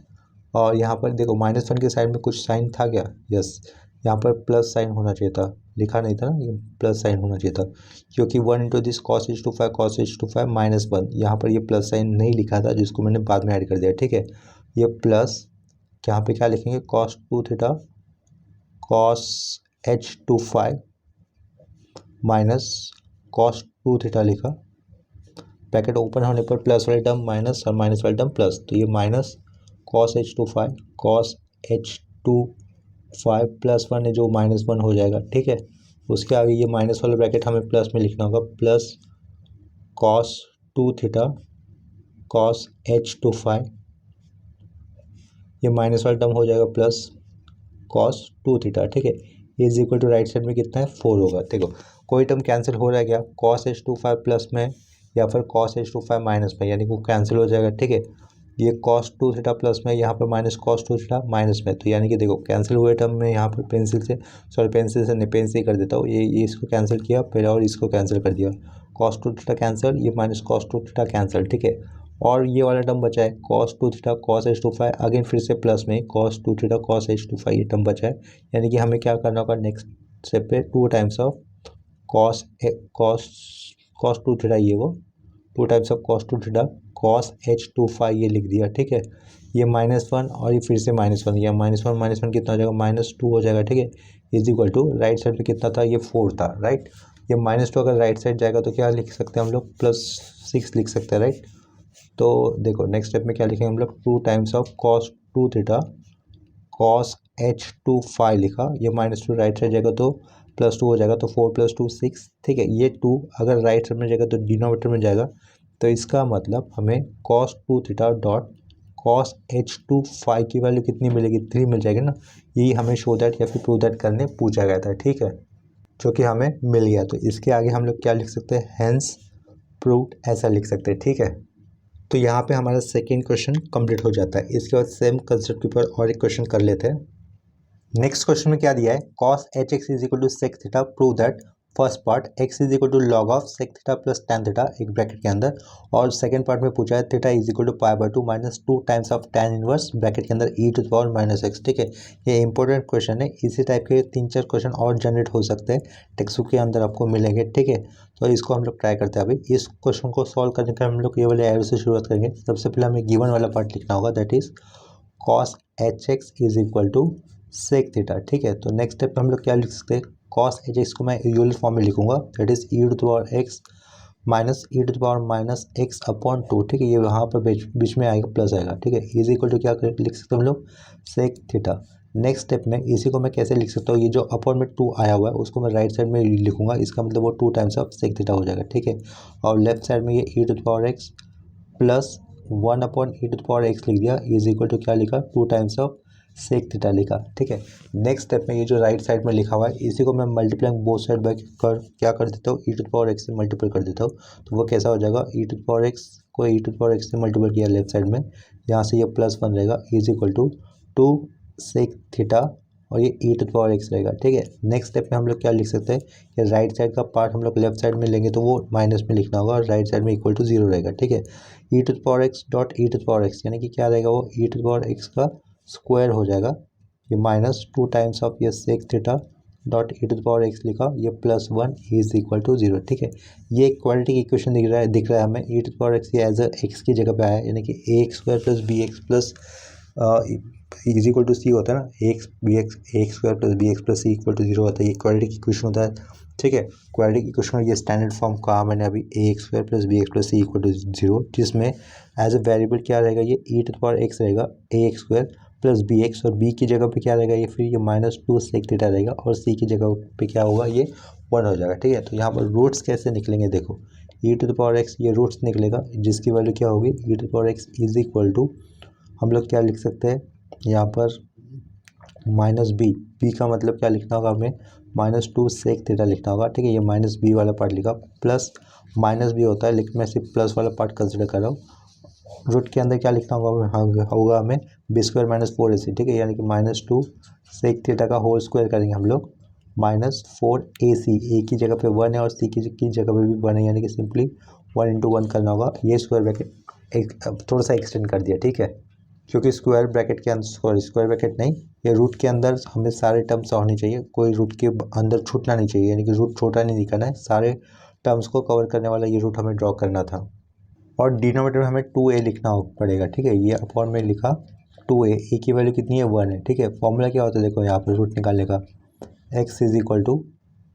और यहाँ पर देखो माइनस 1 के साइड में कुछ साइन था क्या यस यहाँ पर प्लस साइन होना चाहिए था लिखा नहीं था ना ये प्लस साइन होना चाहिए था क्योंकि 1 into this cos h2 five cos h2 five minus 1 यहाँ पर ये प्लस साइन नहीं लिखा था जिसको मैंने बाद में ऐड कर दिया ठीक है। ये प्लस यहाँ पे क्या लिखेंगे cos 2 theta cos h2 five minus cos 2 theta लिखा ब्रैकेट ओपन होने पर प्लस वाले टर्म माइनस और माइनस वाले टर्म प्लस तो ये minus cos h2 five cos h2 phi plus 1 है जो माइनस 1 हो जाएगा ठीक है। उसके आगे ये माइनस वाला ब्रैकेट हमें प्लस में लिखना होगा plus cos 2 theta cos h2 phi ये माइनस वाला टर्म हो जाएगा प्लस cos 2 थीटा ठीक है। Is equal to right side में कितना है 4 होगा। देखो कोई टर्म कैंसिल हो रहा है क्या cos h2 फाइव प्लस में या फिर cos h2 फाइव माइनस में यानी कि वो कैंसिल हो जाएगा ठीक है। ये cos 2 थीटा प्लस में यहाँ पर माइनस cos 2 थीटा माइनस में तो यानी कि देखो कैंसिल हुए टर्म में यहाँ पर पेंसिल से नहीं पेन से ही कर देता हूँ ये इसको कैंसिल किया पहले और इसको कैंसिल कर दिया cos 2 थीटा कैंसिल ये माइनस cos 2 थीटा कैंसिल ठीक है। और ये वाला टर्म बचा है cos 2 theta cos h2 five again फिर से प्लस में cos 2 theta cos h2 phi ये टर्म बचा है यानी कि हमें क्या करना होगा नेक्स्ट स्टेप पे 2 टाइम्स ऑफ cos 2 थीटा ये वो 2 times of cos 2 theta cos h2 phi ये लिख दिया ठीक है। ये माइनस 1 और ये फिर से माइनस 1 या माइनस वन कितना हो जाएगा माइनस 2 हो जाएगा ठीक है। Is equal to right side पे कितना था ये 4 था राइट। ये माइनस 2 अगर राइट साइड जाएगा तो क्या लिख सकते हैं हम लोग प्लस 6 लिख सकते हैं राइट। तो देखो नेक्स्ट स्टेप में क्या लिखेंगे हम लोग 2 times of cos 2 theta cos h2 five लिखा ये माइनस 2 राइट साइड जाएगा तो प्लस 2 हो जाएगा तो 4 प्लस 2 6 ठीक है। ये 2 अगर राइट साइड में जाएगा तो डिनोमिनेटर में जाएगा तो इसका मतलब हमें cos 2 theta dot cos h2 five की वैल्यू कितनी मिलेगी 3 मिल जाएगी ना। यही हमें शो दैट या फिर प्रूव दैट करने पूछा गया था ठीक है जो कि हमें मिल गया। तो इसके आगे हम लोग क्या लिख सकते हैं हेंस प्रूव्ड ऐसा लिख सकते हैं ठीक है। तो यहाँ पे हमारा सेकेंड क्वेश्चन कंप्लीट हो जाता है। इसके बाद सेम कंसेप्ट के ऊपर और एक क्वेश्चन कर लेते हैं। नेक्स्ट क्वेश्चन में क्या दिया है, cos h x is equal to sec theta, prove that first part x is equal to log of sec theta plus tan theta एक ब्रैकेट के अंदर, और सेकंड पार्ट में पूछा है theta is equal to pi by two minus two times of tan inverse bracket के अंदर e to the power minus x. ठीक है, ये इंपॉर्टेंट क्वेश्चन है। इसी टाइप के 3-4 क्वेश्चन और जनरेट हो सकते हैं, टेक्स्ट बुक के अंदर आपको मिलेंगे। ठीक है, तो इसको हम लोग ट्राई करते हैं। अभी इस क्वेश्चन को सॉल्व करने का हम लोग ये वाले एरो से शुरुआत करेंगे। सबसे पहले हमें गिवन वाला पार्ट लिखना होगा, that is cos h x is equal to sec theta. ठीक है, तो नेक्स्ट स्टेप पे हम लोग क्या लिख सकते हैं, cos एच एक्स को मैं यूलर फॉर्म में लिखूंगा, that is e to the power x minus e to the power minus x upon two. ठीक है, ये यहाँ पर बीच में आएगा, प्लस आएगा। ठीक है, इज इक्वल टू क्या लिख सकते हैं हम लोग, सेक थीटा। नेक्स्ट स्टेप में इसी को मैं कैसे लिख सकता हूँ, ये जो अपॉन में टू आया हुआ है उसको मैं राइट साइड में लिखूंगा, इसका मतलब वो two times of sec theta हो जाएगा। ठीक है, और लेफ्ट साइड में ये e to the power x plus one upon e to the power x लिख दिया, इज इक्वल टू क्या लिखा, two times of sec theta लिखा। ठीक है, नेक्स्ट स्टेप में ये जो राइट साइड में लिखा हुआ है इसी को मैं मल्टीप्लाइंग बोथ साइड बाय कर क्या कर देता हूँ, e to the power x से मल्टीप्लाई कर देता हूँ। तो वो कैसा हो जाएगा, e to the power x को e to the power x से मल्टीप्लाई किया लेफ्ट साइड में, यहाँ से ये प्लस वन रहेगा, is equal to two sec theta, और ये e to the power x रहेगा। ठीक है, नेक्स्ट स्टेप में हम लोग क्या लिख सकते हैं कि राइट साइड का पार्ट हम लोग लेफ्ट साइड में लेंगे तो वो माइनस में लिखना होगा, और राइट साइड में इक्वल टू जीरो रहेगा। ठीक है, e to the power x dot e to the power x यानी कि क्या रहेगा, वो e to the power x का स्क्वायर हो जाएगा, ये माइनस टू टाइम्स ऑफ ये sec theta dot e to the power x लिखा, ये plus one is equal to zero. ठीक है, ये इक्वालिटी की इक्वेशन दिख रहा है हमें, e to the power x ये एज अ एक्स की जगह पे आया है, यानी कि a x square plus b x plus is equal to c होता है ना, a x square plus b x plus c equal to zero होता है, ये क्वालिटी की इक्वेशन होता है। ठीक है, क्वालिटी की इक्वेशन ये स्टैंडर्ड फॉर्म कहा मैंने अभी, a x square plus b x plus c equal to zero, जिसमें एज अ वेरिएबल क्या रहेगा, ये e to the power x रहेगा, a x square plus b x, और बी की जगह पे क्या रहेगा, ये फिर ये माइनस टू सेक थीटा रहेगा, और सी की जगह पे क्या होगा, ये वन हो जाएगा। ठीक है, तो यहाँ पर रूट्स कैसे निकलेंगे, देखो e to the power x ये रूट्स निकलेगा, जिसकी वैल्यू क्या होगी, e to the power x is equal to हम लोग क्या लिख सकते हैं यहाँ पर, माइनस बी, बी का मतलब क्या लिखना होगा हमें, माइनस टू सेक थीटा लिखना होगा। ठीक है, ये माइनस बी वाला पार्ट लिखा, प्लस माइनस बी होता है लेकिन मैं सिर्फ प्लस वाला पार्ट कंसिडर कर रहा हूँ। रूट के अंदर क्या लिखना होगा हमें, B square minus four a सी। ठीक है, यानी कि माइनस टू सेक थीटा का होल स्क्वायर करेंगे हम लोग, माइनस फोर ए सी, ए की जगह पे वन है और सी की जगह पे भी वन है, यानी कि सिंपली वन इंटू वन करना होगा, ये स्क्वायर ब्रैकेट एक थोड़ा सा एक्सटेंड कर दिया। ठीक है, क्योंकि स्क्वायर ब्रैकेट के अंदर, स्क्वायर ब्रैकेट नहीं, ये रूट के अंदर हमें सारे टर्म्स होने चाहिए, कोई रूट के अंदर छूटना नहीं चाहिए, यानी कि रूट छोटा नहीं दिखाना है, सारे टर्म्स को कवर करने वाला ये रूट हमें ड्रॉ करना था। और डिनोमिनेटर में हमें टू ए लिखना पड़ेगा। ठीक है, ये अपॉन में लिखा टू ए की वैल्यू कितनी है, वन है। ठीक है, फॉर्मूला क्या होता है, देखो यहाँ पर रूट निकालने का, x is equal to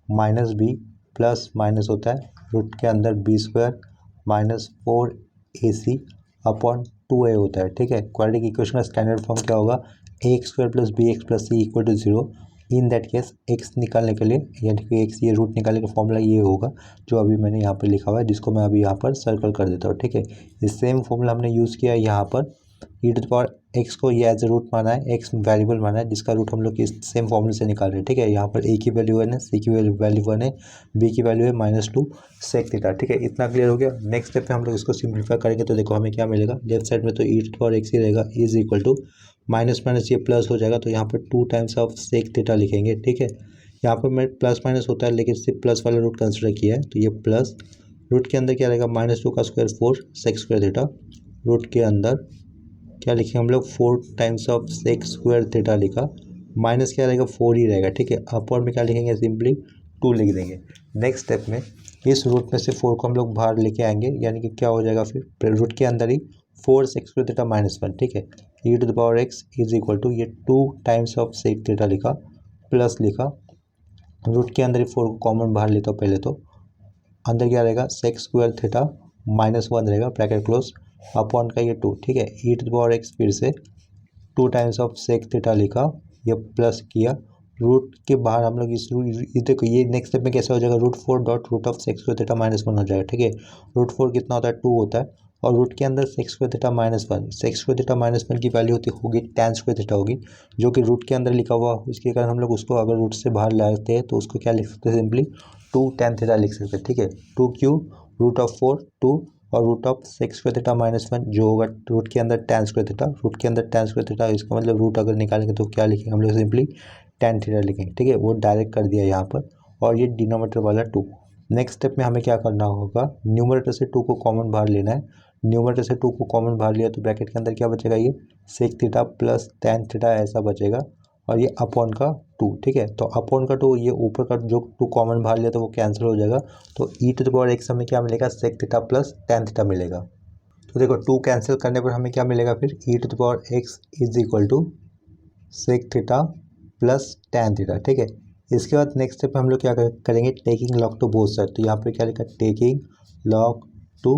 minus b plus minus होता है रूट के अंदर b square minus four a c upon two a होता है। ठीक है, क्वाड्रेटिक की इक्वेशन का स्टैंडर्ड फॉर्म क्या होगा, a x square plus b x plus c equal to zero. In that case x निकालने के लिए, यानी कि एक्स ये रूट निकालने का फॉर्मूला ये होगा जो अभी मैंने यहाँ पर लिखा हुआ है, जिसको मैं अभी यहाँ पर सर्कल कर देता हूँ। ठीक है, ये सेम फॉर्मूला हमने यूज़ किया है यहाँ पर, ई टू द पावर एक्स को ये एज ए रूट माना है, एक्स वेरिएबल माना है, जिसका रूट हम लोग इस सेम फॉर्मूले से निकाल रहे हैं। ठीक है, यहाँ पर ए की वैल्यू वन है, सी की वैल्यू वन है, बी की वैल्यू है माइनस टू सेक थीटा। ठीक है, इतना क्लियर हो गया। नेक्स्ट स्टेप पे हम लोग इसको सिंप्लीफाई करेंगे तो देखो हमें क्या मिलेगा, लेफ्ट साइड में तो ई टू द पावर एक्स ही रहेगा, is equal to minus minus ये प्लस हो जाएगा, तो यहाँ पर two times of sec theta लिखेंगे। ठीक है, यहाँ पर मैं प्लस माइनस होता है लेकिन सिर्फ प्लस वाला रूट कंसिडर किया है, तो ये प्लस रूट के अंदर क्या रहेगा, माइनस टू का square four sec square theta, root के अंदर क्या लिखे हम लोग, four times of sec square theta लिखा, माइनस क्या रहेगा, फोर ही रहेगा। ठीक है, अपर में क्या लिखेंगे, सिंपली टू लिख देंगे। नेक्स्ट स्टेप में इस रूट में से फोर को हम लोग बाहर लेके आएंगे, यानी कि क्या हो जाएगा, फिर रूट के अंदर ही four sec square theta minus one. ठीक है, e to the power x is equal to ये two times of sec theta लिखा, प्लस लिखा, रूट के अंदर ही फोर को कॉमन बाहर लेता हूँ पहले, तो अंदर क्या रहेगा, sec square theta minus one रहेगा, ब्रैकेट क्लोज, अपॉन का ये टू। ठीक है, e to the power x फिर से two times of sec theta लिखा, ये प्लस किया, रूट के बाहर हम लोग इस देखो ये नेक्स्ट स्टेप में कैसे हो जाएगा, root four dot root of sec square theta minus one हो जाएगा। ठीक है, रूट फोर कितना होता है, टू होता है, और रूट के अंदर sex square theta minus one, sex square theta minus one की वैल्यू होगी टैन स्क्वायर थीटा होगी, जो कि रूट के अंदर लिखा हुआ, उसके कारण हम लोग उसको अगर रूट से बाहर लाते हैं तो उसको क्या लिख सकते हैं, सिंपली टू टैन थीटा लिख सकते हैं। ठीक है, two q root of four two, और root of sec square theta minus one जो होगा रूट के अंदर टैन स्क्वायर थीटा, रूट के अंदर टैन स्क्वायर थीटा, इसका मतलब रूट अगर निकालेंगे तो क्या लिखेंगे हम लोग, सिंपली टेन थीटा लिखेंगे, ठीक है, वो डायरेक्ट कर दिया यहाँ पर। और ये डिनोमिनेटर वाला 2। नेक्स्ट स्टेप में हमें क्या करना होगा, न्यूमरेटर से 2 को कॉमन बाहर लेना है। न्यूमरेटर से 2 को कॉमन बाहर लिया तो ब्रैकेट के अंदर क्या बचेगा, ये sec theta plus tan theta ऐसा बचेगा, और ये अपॉन का 2, ठीक है। तो अपॉन का 2, ये ऊपर का जो 2 कॉमन बाहर लिया तो वो कैंसिल हो जाएगा, तो ई टू द पावर एक्स हमें क्या मिलेगा, sec theta plus tan theta मिलेगा। तो देखो 2 कैंसिल करने पर हमें क्या मिलेगा, फिर e to the power x is equal to sec theta plus tan theta, ठीक है। इसके बाद नेक्स्ट स्टेप में हम लोग क्या करेंगे, taking log to both side. तो यहाँ पे क्या लिखा, taking log to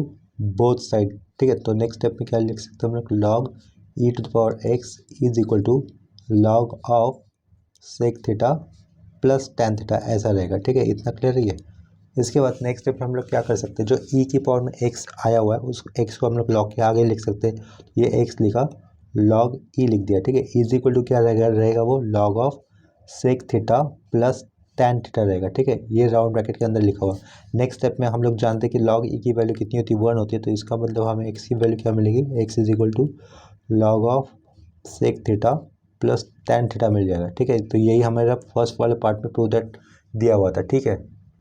both side, ठीक है। तो नेक्स्ट स्टेप में क्या लिख सकते हैं हम लोग, log E to the power x is equal to log of sec theta plus tan theta ऐसा रहेगा, ठीक है। इतना क्लियर है ये। इसके बाद नेक्स्ट स्टेप हम लोग क्या कर सकते हैं, जो ई की पावर में एक्स आया हुआ है उस एक्स को हम लोग लॉग के आगे लिख सकते हैं। ये एक्स लिखा, लॉग ई लिख दिया, ठीक है। इज इक्वल टू क्या रहेगा वो log of sec theta plus tan theta रहेगा, ठीक है। ये राउंड ब्रैकेट के अंदर लिखा हुआ। नेक्स्ट स्टेप में हम लोग जानते हैं कि लॉग ई की वैल्यू कितनी होती है, 1 होती है। तो इसका मतलब हमें एक्स की वैल्यू क्या मिलेगी, x is equal to log of sec theta plus tan theta मिल जाएगा, ठीक है। तो यही हमारा फर्स्ट वाले पार्ट में प्रूव दैट दिया हुआ था, ठीक है।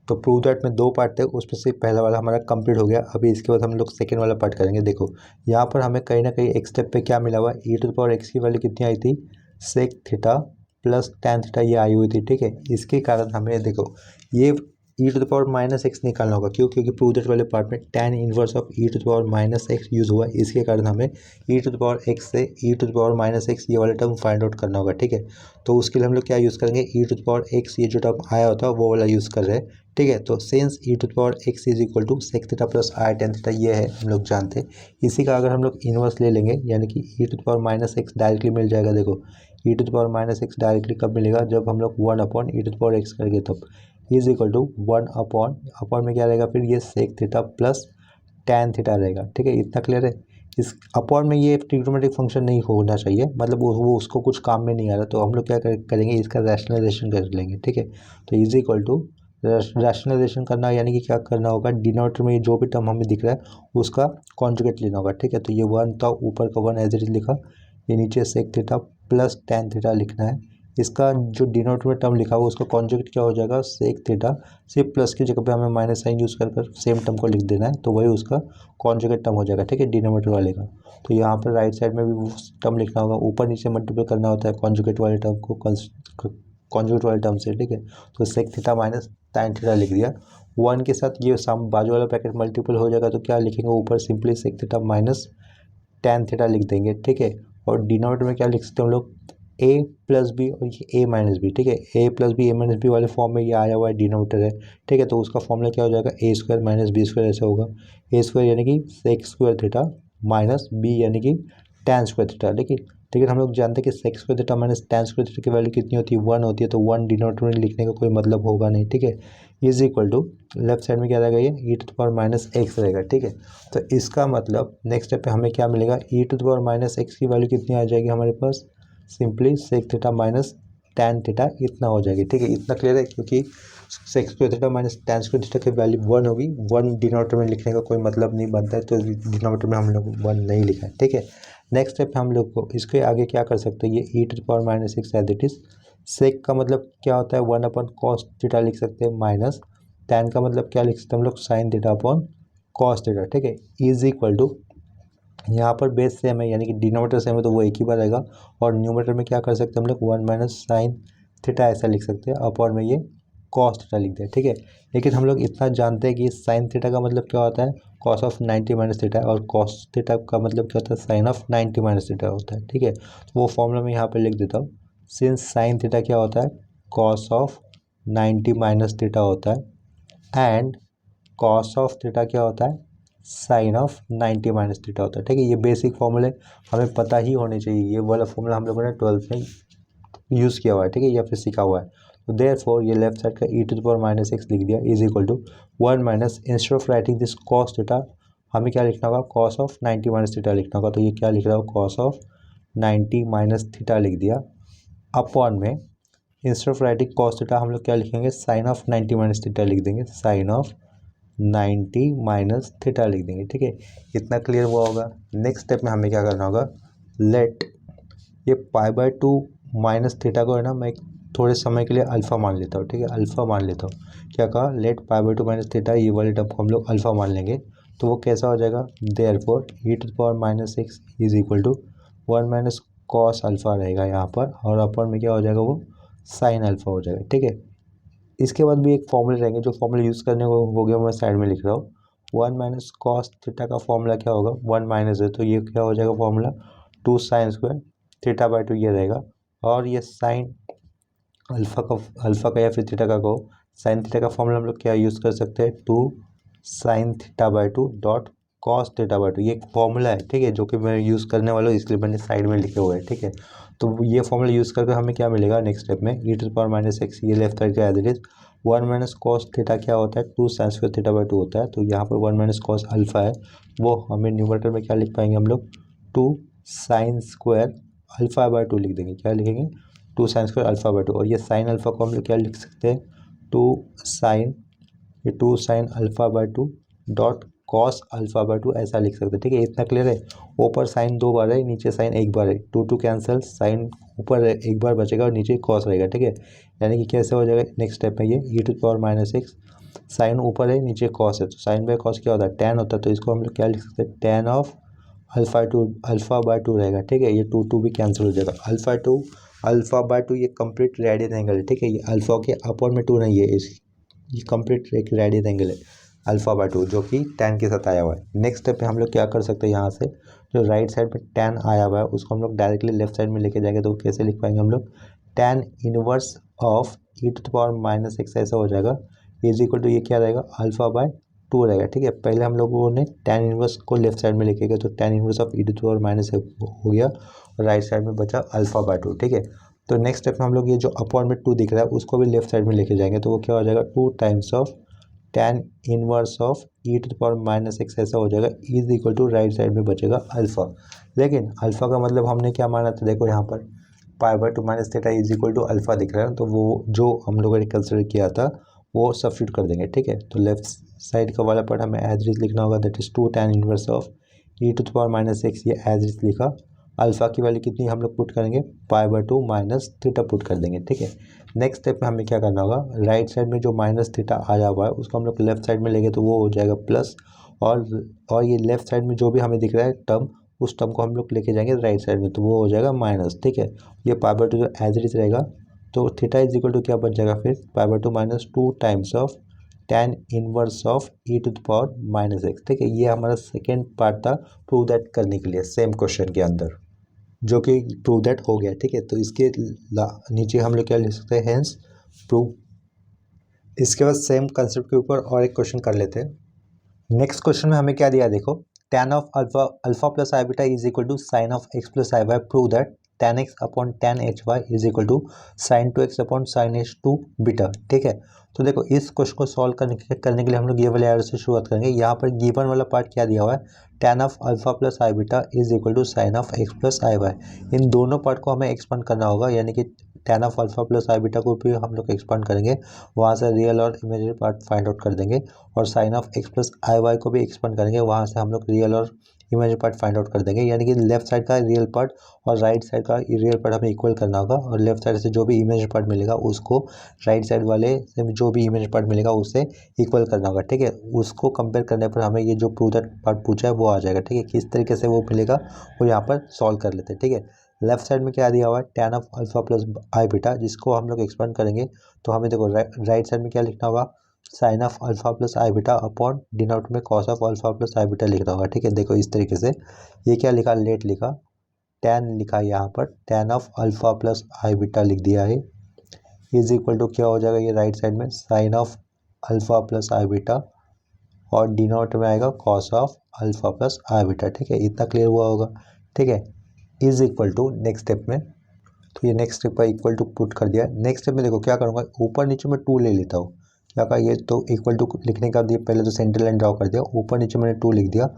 तो प्रूव दैट में 2 पार्ट थे, उसमें से पहला वाला हमारा कंप्लीट हो गया। अभी इसके बाद हम लोग सेकेंड वाला पार्ट करेंगे। देखो यहाँ पर हमें कहीं ना कहीं एक स्टेप पे क्या मिला हुआ, E to the power X की वैल्यू कितनी आई थी, sec theta plus tan theta ये आई हुई थी, ठीक है। इसके कारण हमें देखो ये e to the power minus x निकालना होगा, क्यों, क्योंकि प्रूव दैट वाले पार्ट में tan inverse of E to the power minus x use हुआ है। इसके कारण हमें e to the power x से e to the power minus x ये वाला टर्म फाइंड आउट करना होगा, ठीक है। तो उसके लिए हम लोग क्या यूज़ करेंगे, ई टू द पावर एक्स ये जो टर्म आया होता है वो वाला यूज़ कर रहे हैं, ठीक है। तो since E to the power x is equal to sec theta plus I tan theta ये है, हम लोग जानते हैं। इसी का अगर हम लोग इनवर्स ले लेंगे, यानी कि e to the power minus x directly मिल जाएगा। देखो e to the power minus x directly कब मिलेगा, जब हम लोग 1 upon e to the power x करेंगे तब। Is equal to 1 upon upon में क्या रहेगा, फिर ये sec theta plus tan theta रहेगा, ठीक है। इतना क्लियर है। इस अपॉन में ये ट्रिग्नोमेट्रिक फंक्शन नहीं होना चाहिए, मतलब वो उसको कुछ काम में नहीं आ रहा, तो हम लोग क्या करेंगे, इसका रैशनलाइजेशन कर लेंगे, ठीक है। तो इज इक्वल टू रैशनलाइजेशन करना, यानी कि क्या करना होगा, डिनोमिनेटर में जो भी टर्म हमें दिख रहा है उसका कॉन्जुगेट लेना होगा, ठीक है। तो ये 1 था, ऊपर का 1 एज इट इज लिखा, ये नीचे sec theta plus tan theta लिखना है। इसका जो डिनोमिनेटर में टर्म लिखा हुआ उसका कॉन्जुगेट क्या हो जाएगा, सेक थीटा। सिर्फ प्लस की जगह पे हमें माइनस साइन यूज़ कर सेम टर्म को लिख देना है, तो वही उसका कॉन्जुगेट टर्म हो जाएगा, ठीक है, डिनोमिनेटर वाले का। तो यहाँ पर राइट साइड में भी वो टर्म लिखना होगा, ऊपर नीचे मल्टीप्लाई करना होता है कॉन्जुगेट वाले टर्म को कॉन्जुगेट वाले टर्म से, ठीक है। तो sec theta minus tan theta लिख दिया। 1 के साथ ये साम बाजू वाला ब्रैकेट मल्टीपल हो जाएगा, तो क्या लिखेंगे ऊपर, simply sec theta minus tan theta लिख देंगे, ठीक है। और डिनोमिनेटर में क्या लिख सकते हैं हम लोग, ए प्लस बी और ये ए माइनस बी, ठीक है। ए प्लस बी ए माइनस बी वाले फॉर्म में ये आया हुआ है, डिनोमिनेटर है, ठीक है। तो उसका फॉर्मूला क्या हो जाएगा, A square minus B square ऐसे होगा। ए स्क्वायर यानी कि sec square theta minus B यानी कि टेन स्क्वायर थीटा, लेकिन हम लोग जानते हैं कि sec square theta minus tan square theta की वैल्यू कितनी होती है, 1 होती है। तो 1 डिनोमिनेटर में लिखने का कोई मतलब होगा नहीं, ठीक है। Is equal to left side में क्या रहेगा, ये e to the power minus x रहेगा, ठीक है। तो इसका मतलब नेक्स्ट स्टेप पे हमें क्या मिलेगा, e to the power minus x की वैल्यू कितनी आ जाएगी हमारे पास, simply sec theta minus tan theta इतना हो जाएगी, ठीक है। इतना क्लियर है, क्योंकि sec square theta minus tan square theta की वैल्यू 1 होगी। 1 डिनोमिनेटर में लिखने का कोई मतलब नहीं बनता है, तो डिनोमिनेटर में हम लोग 1 नहीं लिखा है, ठीक है। नेक्स्ट स्टेप हम लोग को इसके आगे क्या कर सकते हैं, ये e to the power minus x as it is. Sec का मतलब क्या होता है, 1 अपॉन कॉस थीटा लिख सकते हैं, माइनस टेन का मतलब क्या लिख सकते हैं हम लोग, sine theta upon cos theta, ठीक है। इज इक्वल टू यहाँ पर बेस सेम है, यानी कि डिनोमिनेटर सेम है, तो वो एक ही बार आएगा। और न्यूमरेटर में क्या कर सकते हैं हम लोग, 1 माइनस साइन थीटा ऐसा लिख सकते हैं, अपॉन में ये कॉस थीटा लिख दें, ठीक है। लेकिन हम लोग इतना जानते हैं कि साइन थीटा का मतलब क्या होता है, कॉस ऑफ 90 माइनस थीटा, और कॉस थीटा का मतलब क्या होता है, साइन ऑफ 90 माइनस थीटा होता है, ठीक है। तो वो फॉर्मूला मैं यहाँ पर लिख देता हूँ। सिंस साइन थीटा क्या होता है, कॉस ऑफ 90 माइनस थीटा होता है, एंड कॉस ऑफ थीटा क्या होता है, साइन ऑफ 90 माइनस थीटा होता है, ठीक है। ये बेसिक फॉर्मूले हमें पता ही होने चाहिए, ये वाला फॉर्मूला हम लोगों ने 12th में यूज़ किया हुआ है, ठीक है, या फिर सीखा हुआ है। तो देयरफॉर ये लेफ्ट साइड का e to the power minus x लिख दिया, is equal to 1 minus, instead of writing this cos theta हमें क्या लिखना होगा, कॉस ऑफ 90 माइनस थीटा लिखना होगा। तो ये क्या लिख रहा हो, कॉस ऑफ 90 माइनस थीटा लिख दिया, अपॉन में instead of writing cos theta हम लोग क्या लिखेंगे, साइन ऑफ 90 माइनस थीटा लिख देंगे, साइन ऑफ 90 माइनस थीटा लिख देंगे, ठीक है। इतना क्लियर हुआ होगा। नेक्स्ट स्टेप में हमें क्या करना होगा, लेट ये पाई बाय 2 माइनस थीटा को है ना, मैं थोड़े समय के लिए अल्फ़ा मान लेता हूँ, ठीक है, अल्फ़ा मान लेता हूँ। क्या कहा, let pi by two minus theta, ये वाले टर्म को हम लोग अल्फ़ा मान लेंगे। तो वो कैसा हो जाएगा, therefore E to the power minus X is equal to 1 minus cos alpha रहेगा यहाँ पर, और अपर में क्या हो जाएगा, वो साइन अल्फ़ा हो जाएगा, ठीक है। इसके बाद भी एक फॉर्मूले रहेंगे, जो फॉर्मूले यूज़ करने को हो गया, मैं साइड में लिख रहा हूँ। 1 माइनस कॉस थीटा का फॉर्मूला क्या होगा, 1 माइनस है, तो ये क्या हो जाएगा formula, 2 sine square theta by to ये रहेगा। और ये साइन अल्फ़ा का या फिर थीटा का कहो, साइन थीटा का फॉर्मूला हम लोग क्या यूज़ कर सकते हैं, 2 sine theta by to dot cos theta by to, ये एक फॉर्मूला है, ठीक है, जो कि मैं यूज़ करने वाला हूँ, इसलिए मैंने साइड में लिखे हुए हैं, ठीक है। तो ये फॉर्मूला यूज़ करके हमें क्या मिलेगा नेक्स्ट स्टेप में, e to the power minus x, ये लेफ्ट साइड का as it is 1 minus cos theta क्या होता है, 2 sine square theta by two होता है। तो यहाँ पर 1 माइनस कॉस अल्फ़ा है, वो हमें न्यूमरेटर में क्या लिख पाएंगे हम लोग, 2 sine square alpha by two लिख देंगे, क्या लिखेंगे, 2 sine square alpha by two. और ये साइन अल्फ़ा को हम लोग क्या लिख सकते हैं, 2 साइन, ये 2 sine alpha by two dot cos alpha by two, ऐसा लिख सकते हैं, ठीक है। इतना क्लियर है। ऊपर साइन 2 बार है, नीचे साइन 1 बार है, 2 कैंसिल, साइन ऊपर 1 बार बचेगा और नीचे कॉस रहेगा, ठीक है। यानी कि कैसे हो जाएगा नेक्स्ट स्टेप में, ये e to the power minus x, sine ऊपर है नीचे कॉस है, तो साइन बाई कॉस क्या होता है, टैन होता है। तो इसको हम लोग क्या लिख सकते हैं, tan of alpha by two रहेगा, ठीक है। ये टू भी कैंसिल हो जाएगा, अल्फ़ा बाय टू ये कंप्लीट रेडियन एंगल है, ठीक है। ये अल्फ़ा के अपर में टू नहीं है, ये कंप्लीट एक रेडियन एंगल है अल्फ़ा बाय टू, जो कि टैन के साथ आया हुआ है। नेक्स्ट स्टेप पे हम लोग क्या कर सकते हैं, यहाँ से जो राइट साइड पे टैन आया हुआ है उसको हम लोग डायरेक्टली लेफ्ट साइड में लेके जाएंगे। तो कैसे लिख पाएंगे हम लोग, tan inverse of E to the power minus X, ऐसा हो जाएगा, इज इक्वल टू ये क्या रहेगा, अल्फ़ा बाय टू रहेगा, ठीक है। पहले हम लोगों ने टैन इनवर्स को लेफ्ट साइड में लिखेगा, तो tan inverse of E to the power minus हो गया, और राइट साइड में बचा अल्फ़ा बाय टू, ठीक है। तो नेक्स्ट स्टेप में हम लोग ये जो अपर में टू दिख रहा है उसको भी लेफ्ट साइड में लेके जाएंगे, तो वो क्या हो जाएगा, 2 times of tan inverse of E to the power minus X, ऐसा हो जाएगा, is equal to right side में बचेगा अल्फ़ा। लेकिन अल्फ़ा का मतलब हमने क्या माना था, देखो यहाँ पर pi by two minus theta is equal to alpha दिख रहा है, तो वो जो हम लोगों ने कंसिडर किया था वो सब्स्टिट्यूट कर देंगे, ठीक है। तो लेफ्ट साइड का वाला पार्ट हमें एज इट लिखना होगा, that is 2 tan inverse of E to the power minus x, ये एज इट लिखा। अल्फ़ा की वैल्यू कितनी हम लोग पुट करेंगे, pi by two minus theta put कर देंगे, ठीक है। नेक्स्ट स्टेप में हमें क्या करना होगा, राइट साइड में जो माइनस थीटा आया हुआ है उसको हम लोग लेफ्ट साइड में लेंगे, तो वो हो जाएगा प्लस। और ये लेफ्ट साइड में जो भी हमें दिख रहा है टर्म, उस टर्म को हम लोग लेके जाएंगे राइट साइड में, तो वो हो जाएगा माइनस, ठीक है। ये पाई बाय टू जो एज इट रहेगा, तो थीटा इज इक्वल टू क्या बन जाएगा फिर, pi by two minus 2 times of tan inverse of E to the power minus x, ठीक है। ये हमारा सेकेंड पार्ट था प्रूव दैट करने के लिए सेम क्वेश्चन के अंदर, जो कि प्रूव दैट हो गया, ठीक है। तो इसके नीचे हम लोग क्या लिख सकते हैं, हेंस प्रूव। इसके बाद सेम कंसेप्ट के ऊपर और एक क्वेश्चन कर लेते हैं। नेक्स्ट क्वेश्चन में हमें क्या दिया, देखो, tan of alpha plus I beta is equal to sine of x plus I Y, prove that tan x upon tan H Y is equal to sine two X upon sine H two beta, ठीक है। तो देखो इस question को solve करने के लिए हम लोग ये वाले एरर से शुरुआत करेंगे। यहाँ पर गिवन वाला पार्ट क्या दिया हुआ है, tan of alpha plus I beta is equal to sine of x plus I y. इन दोनों पार्ट को हमें एक्सपांड करना होगा, यानी कि tan of alpha plus I beta को भी हम लोग एक्सपांड करेंगे, वहाँ से रियल और इमेजिनरी पार्ट फाइंड आउट कर देंगे, और sine of x plus I Y को भी एक्सपांड करेंगे, वहाँ से हम लोग रियल और इमेजिनरी पार्ट फाइंड आउट कर देंगे। यानी कि लेफ्ट साइड का रियल पार्ट और राइट साइड का रियल पार्ट हमें इक्वल करना होगा, और लेफ्ट साइड से जो भी इमेजिनरी पार्ट मिलेगा उसको राइट साइड वाले से जो भी इमेजिनरी पार्ट मिलेगा उससे इक्वल करना होगा, ठीक है। उसको कंपेयर करने पर हमें ये जो प्रूव दैट पार्ट पूछा है वो आ जाएगा, ठीक है। किस तरीके से वो मिलेगा वो यहाँ पर सॉल्व कर लेते हैं, ठीक है। लेफ्ट साइड में क्या दिया हुआ है, tan of alpha plus I beta, जिसको हम लोग एक्सपेंड करेंगे, तो हमें देखो राइट साइड में क्या लिखना होगा, sine of alpha plus I beta upon denote में cos of alpha plus I beta लिखना होगा, ठीक है। देखो इस तरीके से ये क्या लिखा, लेट लिखा, tan लिखा यहाँ पर, tan of alpha plus I beta लिख दिया है, इज इक्वल टू क्या हो जाएगा, ये राइट साइड में sine of alpha plus I beta, और डिनोट में आएगा cos of alpha plus I beta, ठीक है। इतना क्लियर हुआ होगा, ठीक है। Is equal to next step में, तो ये नेक्स्ट स्टेप पर इक्वल टू पुट कर दिया। नेक्स्ट स्टेप में देखो क्या करूँगा, ऊपर नीचे में 2 ले लेता हूँ, क्या कहा, ये तो इक्वल टू लिखने का दिया, पहले तो सेंटर लाइन ड्रॉ कर दिया, ऊपर नीचे मैंने 2 लिख दिया,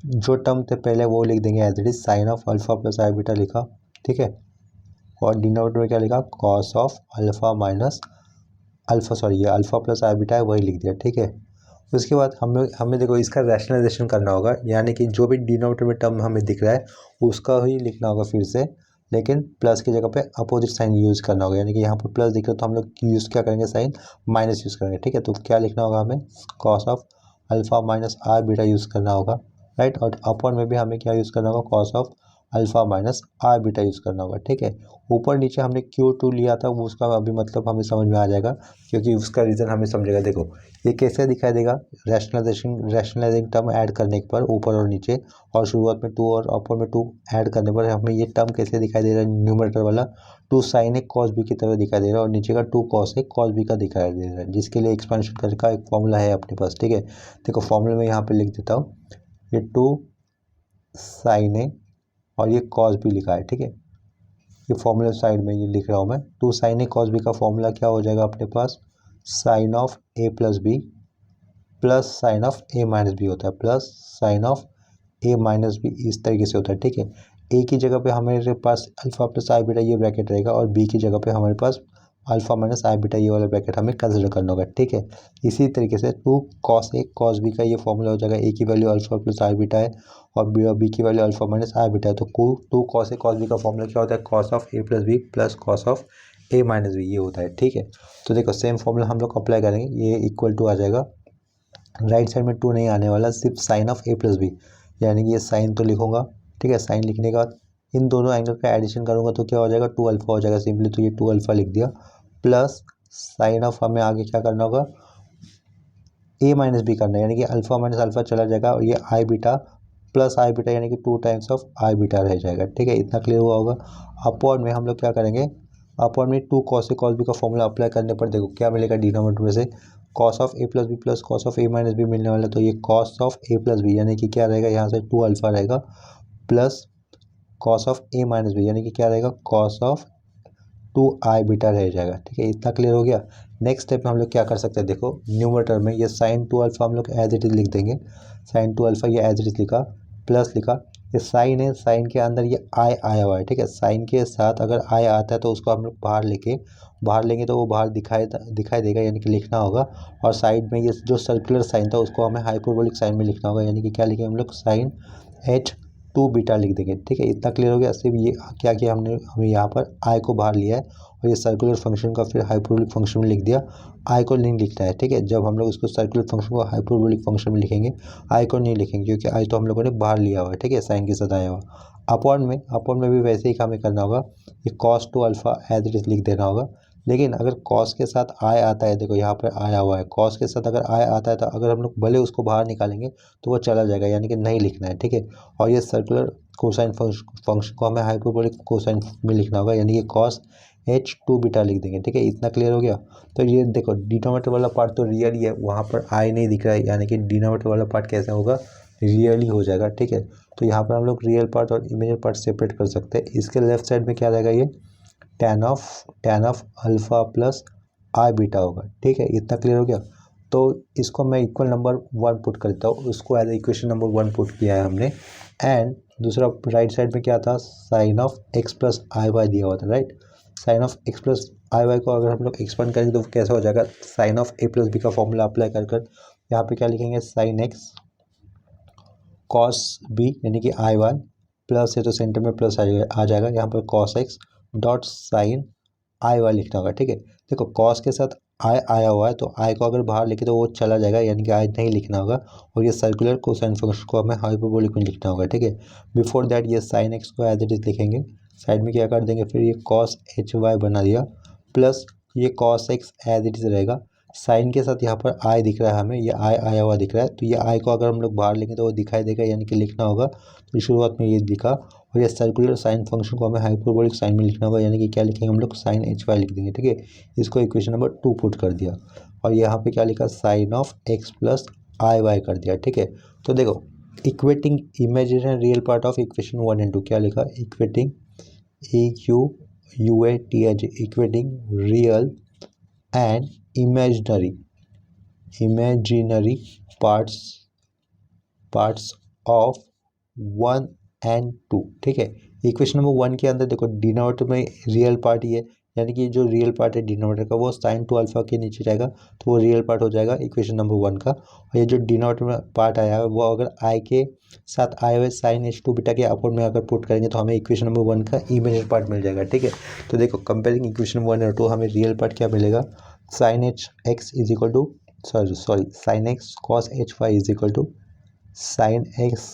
जो टर्म थे पहले वो लिख देंगे as it is, sine of alpha plus I beta लिखा, ठीक है। और डिनोमिनेटर में क्या लिखा, cos of alpha minus alpha, sorry ये अल्फा प्लस आई बीटा है वही लिख दिया, ठीक है। उसके बाद हमें देखो इसका रैशनलाइजेशन करना होगा, यानी कि जो भी डिनोमिनेटर में टर्म हमें दिख रहा है उसका ही लिखना होगा फिर से, लेकिन प्लस की जगह पे अपोजिट साइन यूज़ करना होगा, यानी कि यहाँ पर प्लस दिख रहा है तो हम लोग यूज़ क्या करेंगे, साइन माइनस यूज़ करेंगे। ठीक है, तो क्या लिखना होगा हमें, cos of alpha minus R beta use करना होगा, राइट। और अपॉन में भी हमें क्या यूज़ करना होगा, cos of alpha minus R beta use करना होगा। ठीक है, ऊपर नीचे हमने Q2 लिया था, वो उसका अभी मतलब हमें समझ में आ जाएगा, क्योंकि उसका रीज़न हमें समझेगा। देखो ये कैसे दिखाई देगा, रैशनलाइजिंग टर्म ऐड करने पर ऊपर और नीचे, और शुरुआत में 2 और अपर में 2 ऐड करने पर हमें ये टर्म कैसे दिखाई दे रहा है, न्यूमरेटर वाला 2 साइन ए कॉस बी की तरह दिखाई दे रहा है, और नीचे का 2 कॉस ए कॉस बी का दिखाई दे रहा है, जिसके लिए एक्सपेंशन करने का एक फॉर्मूला है अपने पास। ठीक है, देखो फॉर्मूला में यहाँ पे लिख देता हूँ, ये 2 साइन ए और ये कॉस बी लिखा है। ठीक है, ये फॉर्मूला साइड में ये लिख रहा हूँ मैं, 2 साइन ए कॉस बी का फॉर्मूला क्या हो जाएगा अपने पास, sine of A plus B plus sine of A minus b होता है, plus sine of A minus b, इस तरीके से होता है। ठीक है, ए की जगह पे हमारे पास अल्फा प्लस आई बीटा ये ब्रैकेट रहेगा, और बी की जगह पे हमारे पास अल्फा माइनस आई बीटा ये वाला ब्रैकेट हमें कंसिडर करना होगा। ठीक है, इसी तरीके से 2 कॉस ए कॉस बी का ये फॉर्मूला हो जाएगा, ए की वैल्यू अल्फा प्लस आई बीटा है और बी की value alpha minus I beta है, तो 2 कॉस ए कॉस बी का फॉर्मूला क्या होता है, cos of A plus B plus cos of A minus B, ये होता है। ठीक है, तो देखो सेम फॉर्मूला हम लोग अप्लाई करेंगे, ये इक्वल टू आ जाएगा, राइट साइड में 2 नहीं आने वाला, सिर्फ sine of A plus B, यानी कि ये साइन तो लिखूंगा। ठीक है, साइन लिखने के बाद इन दोनों एंगल का एडिशन करूंगा तो क्या हो जाएगा, 2 अल्फा हो जाएगा सिंपली, तो ये 2 अल्फा लिख दिया, प्लस साइन ऑफ हमें आगे क्या करना होगा, ए माइनस बी करना है, यानी कि अल्फा माइनस अल्फा चला जाएगा, और ये आई बीटा प्लस आई बीटा, यानी कि 2 टाइम्स ऑफ आई बीटा रह जाएगा। ठीक है, इतना क्लियर हुआ होगा। अपॉन में हम लोग क्या करेंगे, अपॉन में 2 कॉस ए कॉस बी का फॉर्मूला अप्लाई करने पर देखो क्या मिलेगा, डिनोमिनेटर में से cos of A plus B plus cos of A minus B मिलने वाला, तो ये cos of A plus B यानी कि क्या रहेगा, यहाँ से 2 अल्फा रहेगा, plus cos of A minus B यानी कि क्या रहेगा, कॉस ऑफ 2 आई बीटा रह जाएगा। ठीक है, इतना क्लियर हो गया। नेक्स्ट स्टेप में हम लोग क्या कर सकते हैं, देखो न्यूमरेटर में ये साइन 2 अल्फा हम लोग एज इट इज लिख देंगे, साइन 2 अल्फा ये एज इट इज लिखा, प्लस लिखा, ये साइन है, साइन के अंदर ये आई आया हुआ है। ठीक है, साइन के साथ अगर आई आता है तो उसको हम लोग बाहर लेंगे तो वो बाहर दिखाई देगा, यानी कि लिखना होगा, और साइड में ये जो सर्कुलर साइन था उसको हमें हाइपरबोलिक साइन में लिखना होगा, यानी कि क्या लिखेंगे हम लोग, साइन H2 बीटा लिख देंगे। ठीक है, इतना क्लियर हो गया। सिर्फ ये क्या किया हमने, हमें यहाँ पर आई को बाहर लिया है और ये सर्कुलर फंक्शन का फिर हाइपरबोलिक फंक्शन में लिख दिया, आई को नहीं लिखना है। ठीक है, जब हम लोग इसको सर्कुलर फंक्शन को हाइपरबोलिक फंक्शन में लिखेंगे, आई को नहीं लिखेंगे, क्योंकि आई तो हम लोगों ने बाहर लिया हुआ है। ठीक है, साइन के साथ आया हुआ। अपॉन में भी वैसे ही हमें करना होगा, ये cos 2 alpha as it is लिख देना होगा, लेकिन अगर कॉस के साथ आई आता है, देखो यहाँ पर आया हुआ है, कॉस के साथ अगर आई आता है तो अगर हम लोग भले उसको बाहर निकालेंगे तो वो चला जाएगा, यानी कि नहीं लिखना है। ठीक है, और ये सर्कुलर कोसाइन फंक्शन को हमें हाइपरबोलिक कोसाइन में लिखना होगा, यानी कि कॉस H2 बीटा लिख देंगे। ठीक है, इतना क्लियर हो गया। तो ये देखो डिनोमिनेटर वाला पार्ट तो रियल ही है, वहाँ पर आई नहीं दिख रहा है, यानी कि डिनोमिनेटर वाला पार्ट कैसे होगा, रियल ही हो जाएगा। ठीक है, तो यहाँ पर हम लोग रियल पार्ट और इमेजिनरी पार्ट सेपरेट कर सकते हैं। इसके लेफ्ट साइड में क्या रहेगा, ये tan of alpha plus I beta होगा। ठीक है, इतना क्लियर हो गया। तो इसको मैं इक्वल नंबर 1 पुट करता हूँ, उसको एज इक्वेशन नंबर 1 पुट किया है हमने, एंड दूसरा राइट साइड में क्या था, sine of x plus I Y दिया हुआ था, right. Sine of x plus I Y को अगर हम लोग एक्सपेंड करेंगे तो कैसा हो जाएगा, sine of A plus B का फॉर्मूला अप्लाई कर यहाँ पे क्या लिखेंगे, साइन एक्स कॉस बी यानी कि आई वाई, प्लस है तो सेंटर में प्लस आ जाएगा, यहाँ पर कॉस एक्स डॉट साइन आई वाई लिखना होगा। ठीक है, देखो कॉस के साथ आई आया हुआ है, तो आई को अगर बाहर लिखे तो वो चला जाएगा, यानी कि आई नहीं लिखना होगा, और ये सर्कुलर कोसाइन फंक्शन को हमें हाइपरबोलिक में लिखना होगा। ठीक है, बिफोर दैट ये साइन एक्स को एज इट इज लिखेंगे, साइड में क्या कर देंगे, फिर ये कॉस एच वाई बना दिया, प्लस ये cos X as it is रहेगा, साइन के साथ यहाँ पर आई दिख रहा है हमें, ये आई आया हुआ दिख रहा है, तो ये आई को अगर हम लोग बाहर लेंगे तो वो दिखाई देगा, यानी कि लिखना होगा, तो शुरुआत में ये दिखा, और ये सर्कुलर साइन फंक्शन को हमें हाइपरबोलिक साइन में लिखना होगा, यानी कि क्या लिखेंगे हम लोग, साइन एच वाई लिख देंगे। ठीक है, इसको इक्वेशन नंबर 2 पुट कर दिया, और यहाँ पे क्या लिखा, sine of x plus I Y कर दिया। ठीक है, तो देखो equating imaginary real part of equation 1 and 2 क्या लिखा, equating EQUATH equating real and imaginary parts of 1 and 2। ठीक है, इक्वेशन नंबर 1 के अंदर देखो डिनोमिनेटर में रियल पार्ट ही है, यानी कि जो रियल पार्ट है डिनोमिनेटर का वो साइन टू अल्फा के नीचे जाएगा तो वो रियल पार्ट हो जाएगा इक्वेशन नंबर 1 का। और ये जो डिनोमिनेटर पार्ट आया है वो अगर आई के साथ आए हुए साइन एच टू बीटा के अपोन में अगर पुट करेंगे तो हमें इक्वेशन नंबर 1 का इमेजिनरी पार्ट मिल जाएगा। ठीक है, तो देखो कंपेयरिंग इक्वेशन 1 और 2 हमें रियल पार्ट क्या मिलेगा, sine H x is equal to sorry sine X cos H Y is equal to sine X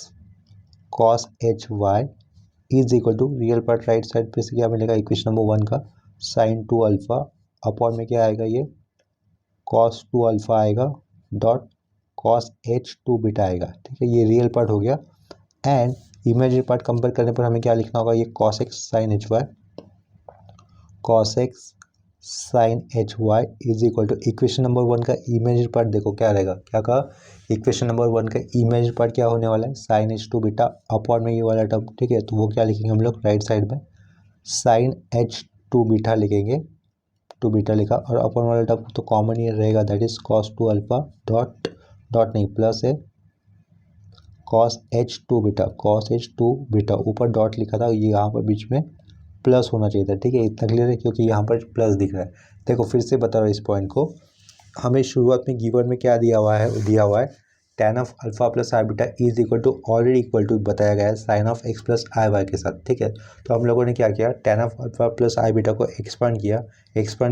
cos H Y is equal to real part right side पे से क्या मिलेगा equation number 1 का sign two alpha upon में क्या आएगा ये cos two alpha आएगा dot cos H two beta आएगा। ठीक है, ये रियल पार्ट हो गया। एंड इमेजिनरी पार्ट कंपेयर करने पर हमें क्या लिखना होगा, ये cos X sine H Y cos X sine H Y is equal to equation number 1 का इमेजिनरी पार्ट देखो क्या रहेगा, क्या कहा इक्वेशन नंबर 1 का इमेजिनरी पार्ट क्या होने वाला है sine H two beta upon में ये वाला टर्म। ठीक है, तो वो क्या लिखेंगे हम लोग राइट साइड में साइन एच टू बीटा लिखेंगे, टू बीटा लिखा और अपॉन वाला टर्म तो कॉमन ही रहेगा that is cos two alpha dot dot नहीं प्लस है cos H two beta cos H two beta ऊपर डॉट लिखा था ये यहाँ पर बीच में प्लस होना चाहिए था। ठीक है, इतना क्लियर है क्योंकि यहाँ पर प्लस दिख रहा है। देखो फिर से बता रहा हूँ इस पॉइंट को, हमें शुरुआत में गिवन में क्या दिया हुआ है tan of alpha plus I beta is equal to already equal to बताया गया है sine of x plus I Y के साथ। ठीक है, तो हम लोगों ने क्या किया tan of alpha plus I beta को एक्सपांड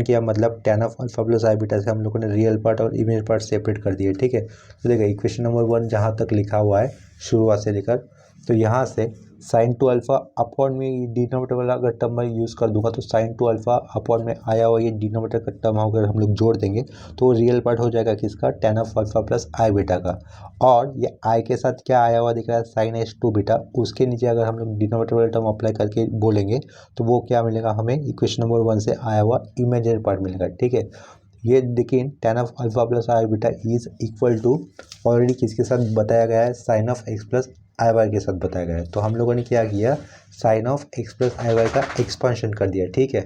किया मतलब tan of alpha plus I beta से हम लोगों ने रियल पार्ट और इमेज पार्ट सेपरेट कर दिए। ठीक है, तो देखिए इक्वेशन नंबर 1 जहाँ तक लिखा हुआ है शुरुआत से लेकर तो यहाँ से साइन टू अल्फा अपॉन में डिनोमिनेटर वाला अगर टर्म मैं यूज़ कर दूंगा तो साइन टू अल्फा अपॉन में आया हुआ ये डिनोमिनेटर का टर्म अगर हम लोग जोड़ देंगे तो रियल पार्ट हो जाएगा किसका tan of alpha plus I beta का। और ये आई के साथ क्या आया हुआ दिख रहा है साइन एच टू बीटा, उसके नीचे अगर हम लोग डिनोमिनेटर वाला टर्म अप्लाई करके बोलेंगे तो वो क्या मिलेगा हमें इक्वेशन नंबर 1 से आया हुआ इमेजिनरी पार्ट मिलेगा। ठीक है, ये देखिए tan of alpha plus I beta is equal to already किसके साथ बताया गया है sine of x plus I Y के साथ बताया गया है। तो हम लोगों ने क्या किया sine of x plus I Y का एक्सपेंशन कर दिया। ठीक है,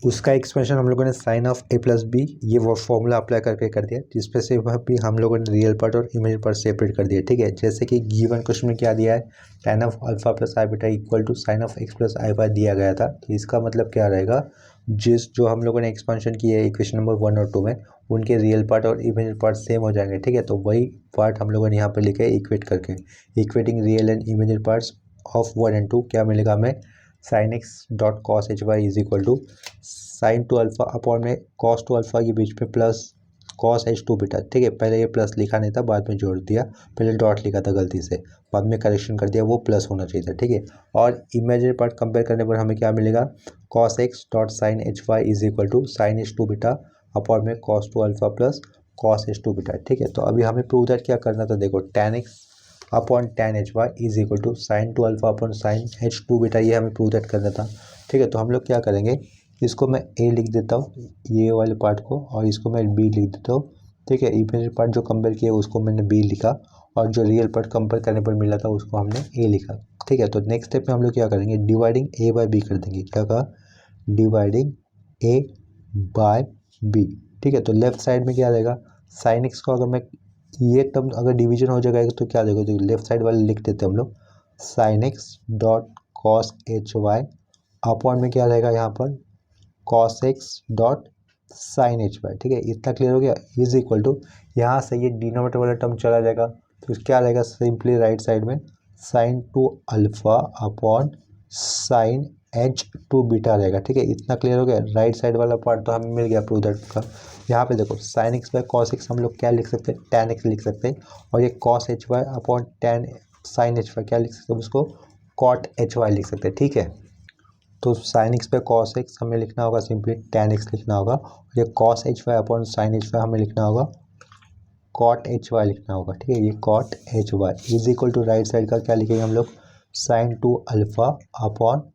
उसका एक्सपेंशन हम लोगों ने sine of A plus B ये वो फॉर्मूला अप्लाई करके कर दिया जिसपे से वह भी हम लोगों ने रियल पार्ट और इमेज पार्ट सेपरेट कर दिया। ठीक है, जैसे कि गिवन क्वेश्चन में क्या दिया है tan of alpha plus I beta equal to sine of x plus I Y दिया गया था। तो इसका मतलब क्या रहेगा जो हम लोगों ने एक्सपेंशन किया है इक्वेशन नंबर 1 और 2 में उनके रियल पार्ट और इमेजिनरी पार्ट सेम हो जाएंगे। ठीक है, तो वही पार्ट हम लोगों ने यहाँ पर लिखा है इक्वेट करके equating real and imaginary parts of 1 and 2 क्या मिलेगा हमें sine X dot cos H Y is equal to sine two alpha upon में कॉस टू अल्फा के बीच में plus cos H two beta. ठीक है, पहले ये प्लस लिखा नहीं था बाद में जोड़ दिया, पहले डॉट लिखा था गलती से बाद में करेक्शन कर दिया वो प्लस होना चाहिए था। ठीक है, और इमेजिनरी पार्ट कंपेयर करने पर हमें क्या मिलेगा cos x dot sine H Y is equal to sine H two beta upon में cos two alpha plus cos H two beta. ठीक है, तो अभी हमें प्रूव दैट क्या करना था देखो tan X upon tan H Y is equal to sine two alpha upon sine H two beta ये हमें प्रूव दैट करना था। ठीक है, तो हम लोग क्या करेंगे इसको मैं ए लिख देता हूँ ये वाले पार्ट को और इसको मैं बी लिख देता हूँ। ठीक है, इमेजिनरी पार्ट जो कंपेयर किया उसको मैंने बी लिखा और जो रियल पार्ट कंपेयर करने पर मिला था उसको हमने ए लिखा। ठीक है, तो नेक्स्ट स्टेप में हम लोग क्या करेंगे डिवाइडिंग ए बाय बी कर देंगे। क्या कहा डिवाइडिंग ए बाय बी। ठीक है, तो लेफ्ट साइड में क्या रहेगा साइन एक्स को अगर मैं ये टर्म अगर डिवीजन हो जाएगा तो क्या देगा तो लेफ्ट साइड वाले लिख देते हम लोग sine X dot cos H Y upon में क्या रहेगा यहाँ पर cos x dot sine H Y. ठीक है, इतना क्लियर हो गया इज इक्वल टू यहाँ से ये डिनोमिनेटर वाला टर्म चला जाएगा तो क्या रहेगा सिंपली राइट साइड में sign two alpha upon sine H two beta रहेगा। ठीक है, इतना क्लियर हो गया राइट साइड वाला पार्ट तो हमें मिल गया प्रूव दैट का। यहाँ पे देखो sine x by cos x हम लोग क्या लिख सकते हैं tan एक्स लिख सकते हैं और ये cos H Y upon tan sine H Y क्या लिख सकते हैं उसको कॉट एच वाई लिख सकते हैं। ठीक है, तो sine x by cos x हमें लिखना होगा सिंपली tan एक्स लिखना होगा और ये cos H Y upon sine H Y हमें लिखना होगा कॉट एच वाई लिखना होगा। ठीक है, ये cot H Y is equal to right side का क्या लिखेंगे हम लोग sine two alpha upon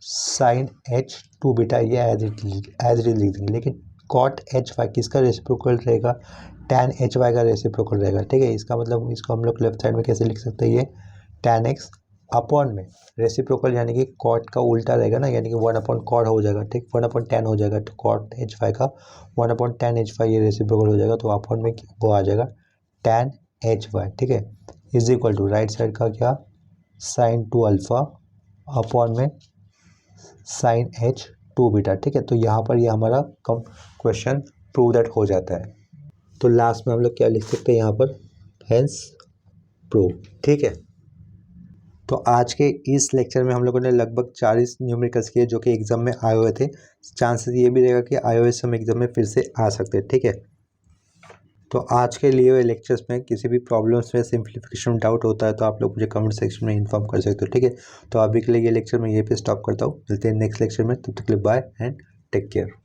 sine H two beta ये एज इट लिख देंगे लेकिन कॉट एच वाई किसका रेसिप्रोकल रहेगा tan एच वाई का रेसिप्रोकल रहेगा। ठीक है, इसका मतलब इसको हम लोग लेफ्ट साइड में कैसे लिख सकते हैं ये tan एक्स अपॉन में रेसिप्रोकल यानी कि कॉट का उल्टा रहेगा ना यानी कि 1 अपॉन कॉट हो जाएगा। ठीक 1 अपॉन tan हो जाएगा तो कॉट एच वाई का 1 अपॉन tan एच वाई ये रेसिप्रोकल हो जाएगा तो अपॉन में वो आ जाएगा tan एच वाई। ठीक है, is equal to right side का क्या साइन टू अल्फा अपॉन में साइन एच 2 बीटा, ठीक है। तो यहाँ पर ये हमारा क्वेश्चन प्रूव दैट हो जाता है। तो लास्ट में हम लोग क्या लिख सकते हैं यहाँ पर, हेंस प्रूव, ठीक है। तो आज के इस लेक्चर में हम लोगों ने लगभग 40 न्यूमेरिकल्स किए जो कि एग्जाम में आए हुए थे। चांसेस ये भी रहेगा कि iOS हम एग्जाम में फिर से आ सकते हैं, ठीक है। तो आज के लिए हुए लेक्चर्स में किसी भी प्रॉब्लम्स में सिंप्लीफिकेशन डाउट होता है तो आप लोग मुझे कमेंट सेक्शन में इन्फॉर्म कर सकते हो, ठीक है। तो अभी के लिए ये लेक्चर मैं यहीं पे स्टॉप करता हूँ, मिलते हैं नेक्स्ट लेक्चर में, तब तक के लिए बाय एंड टेक केयर।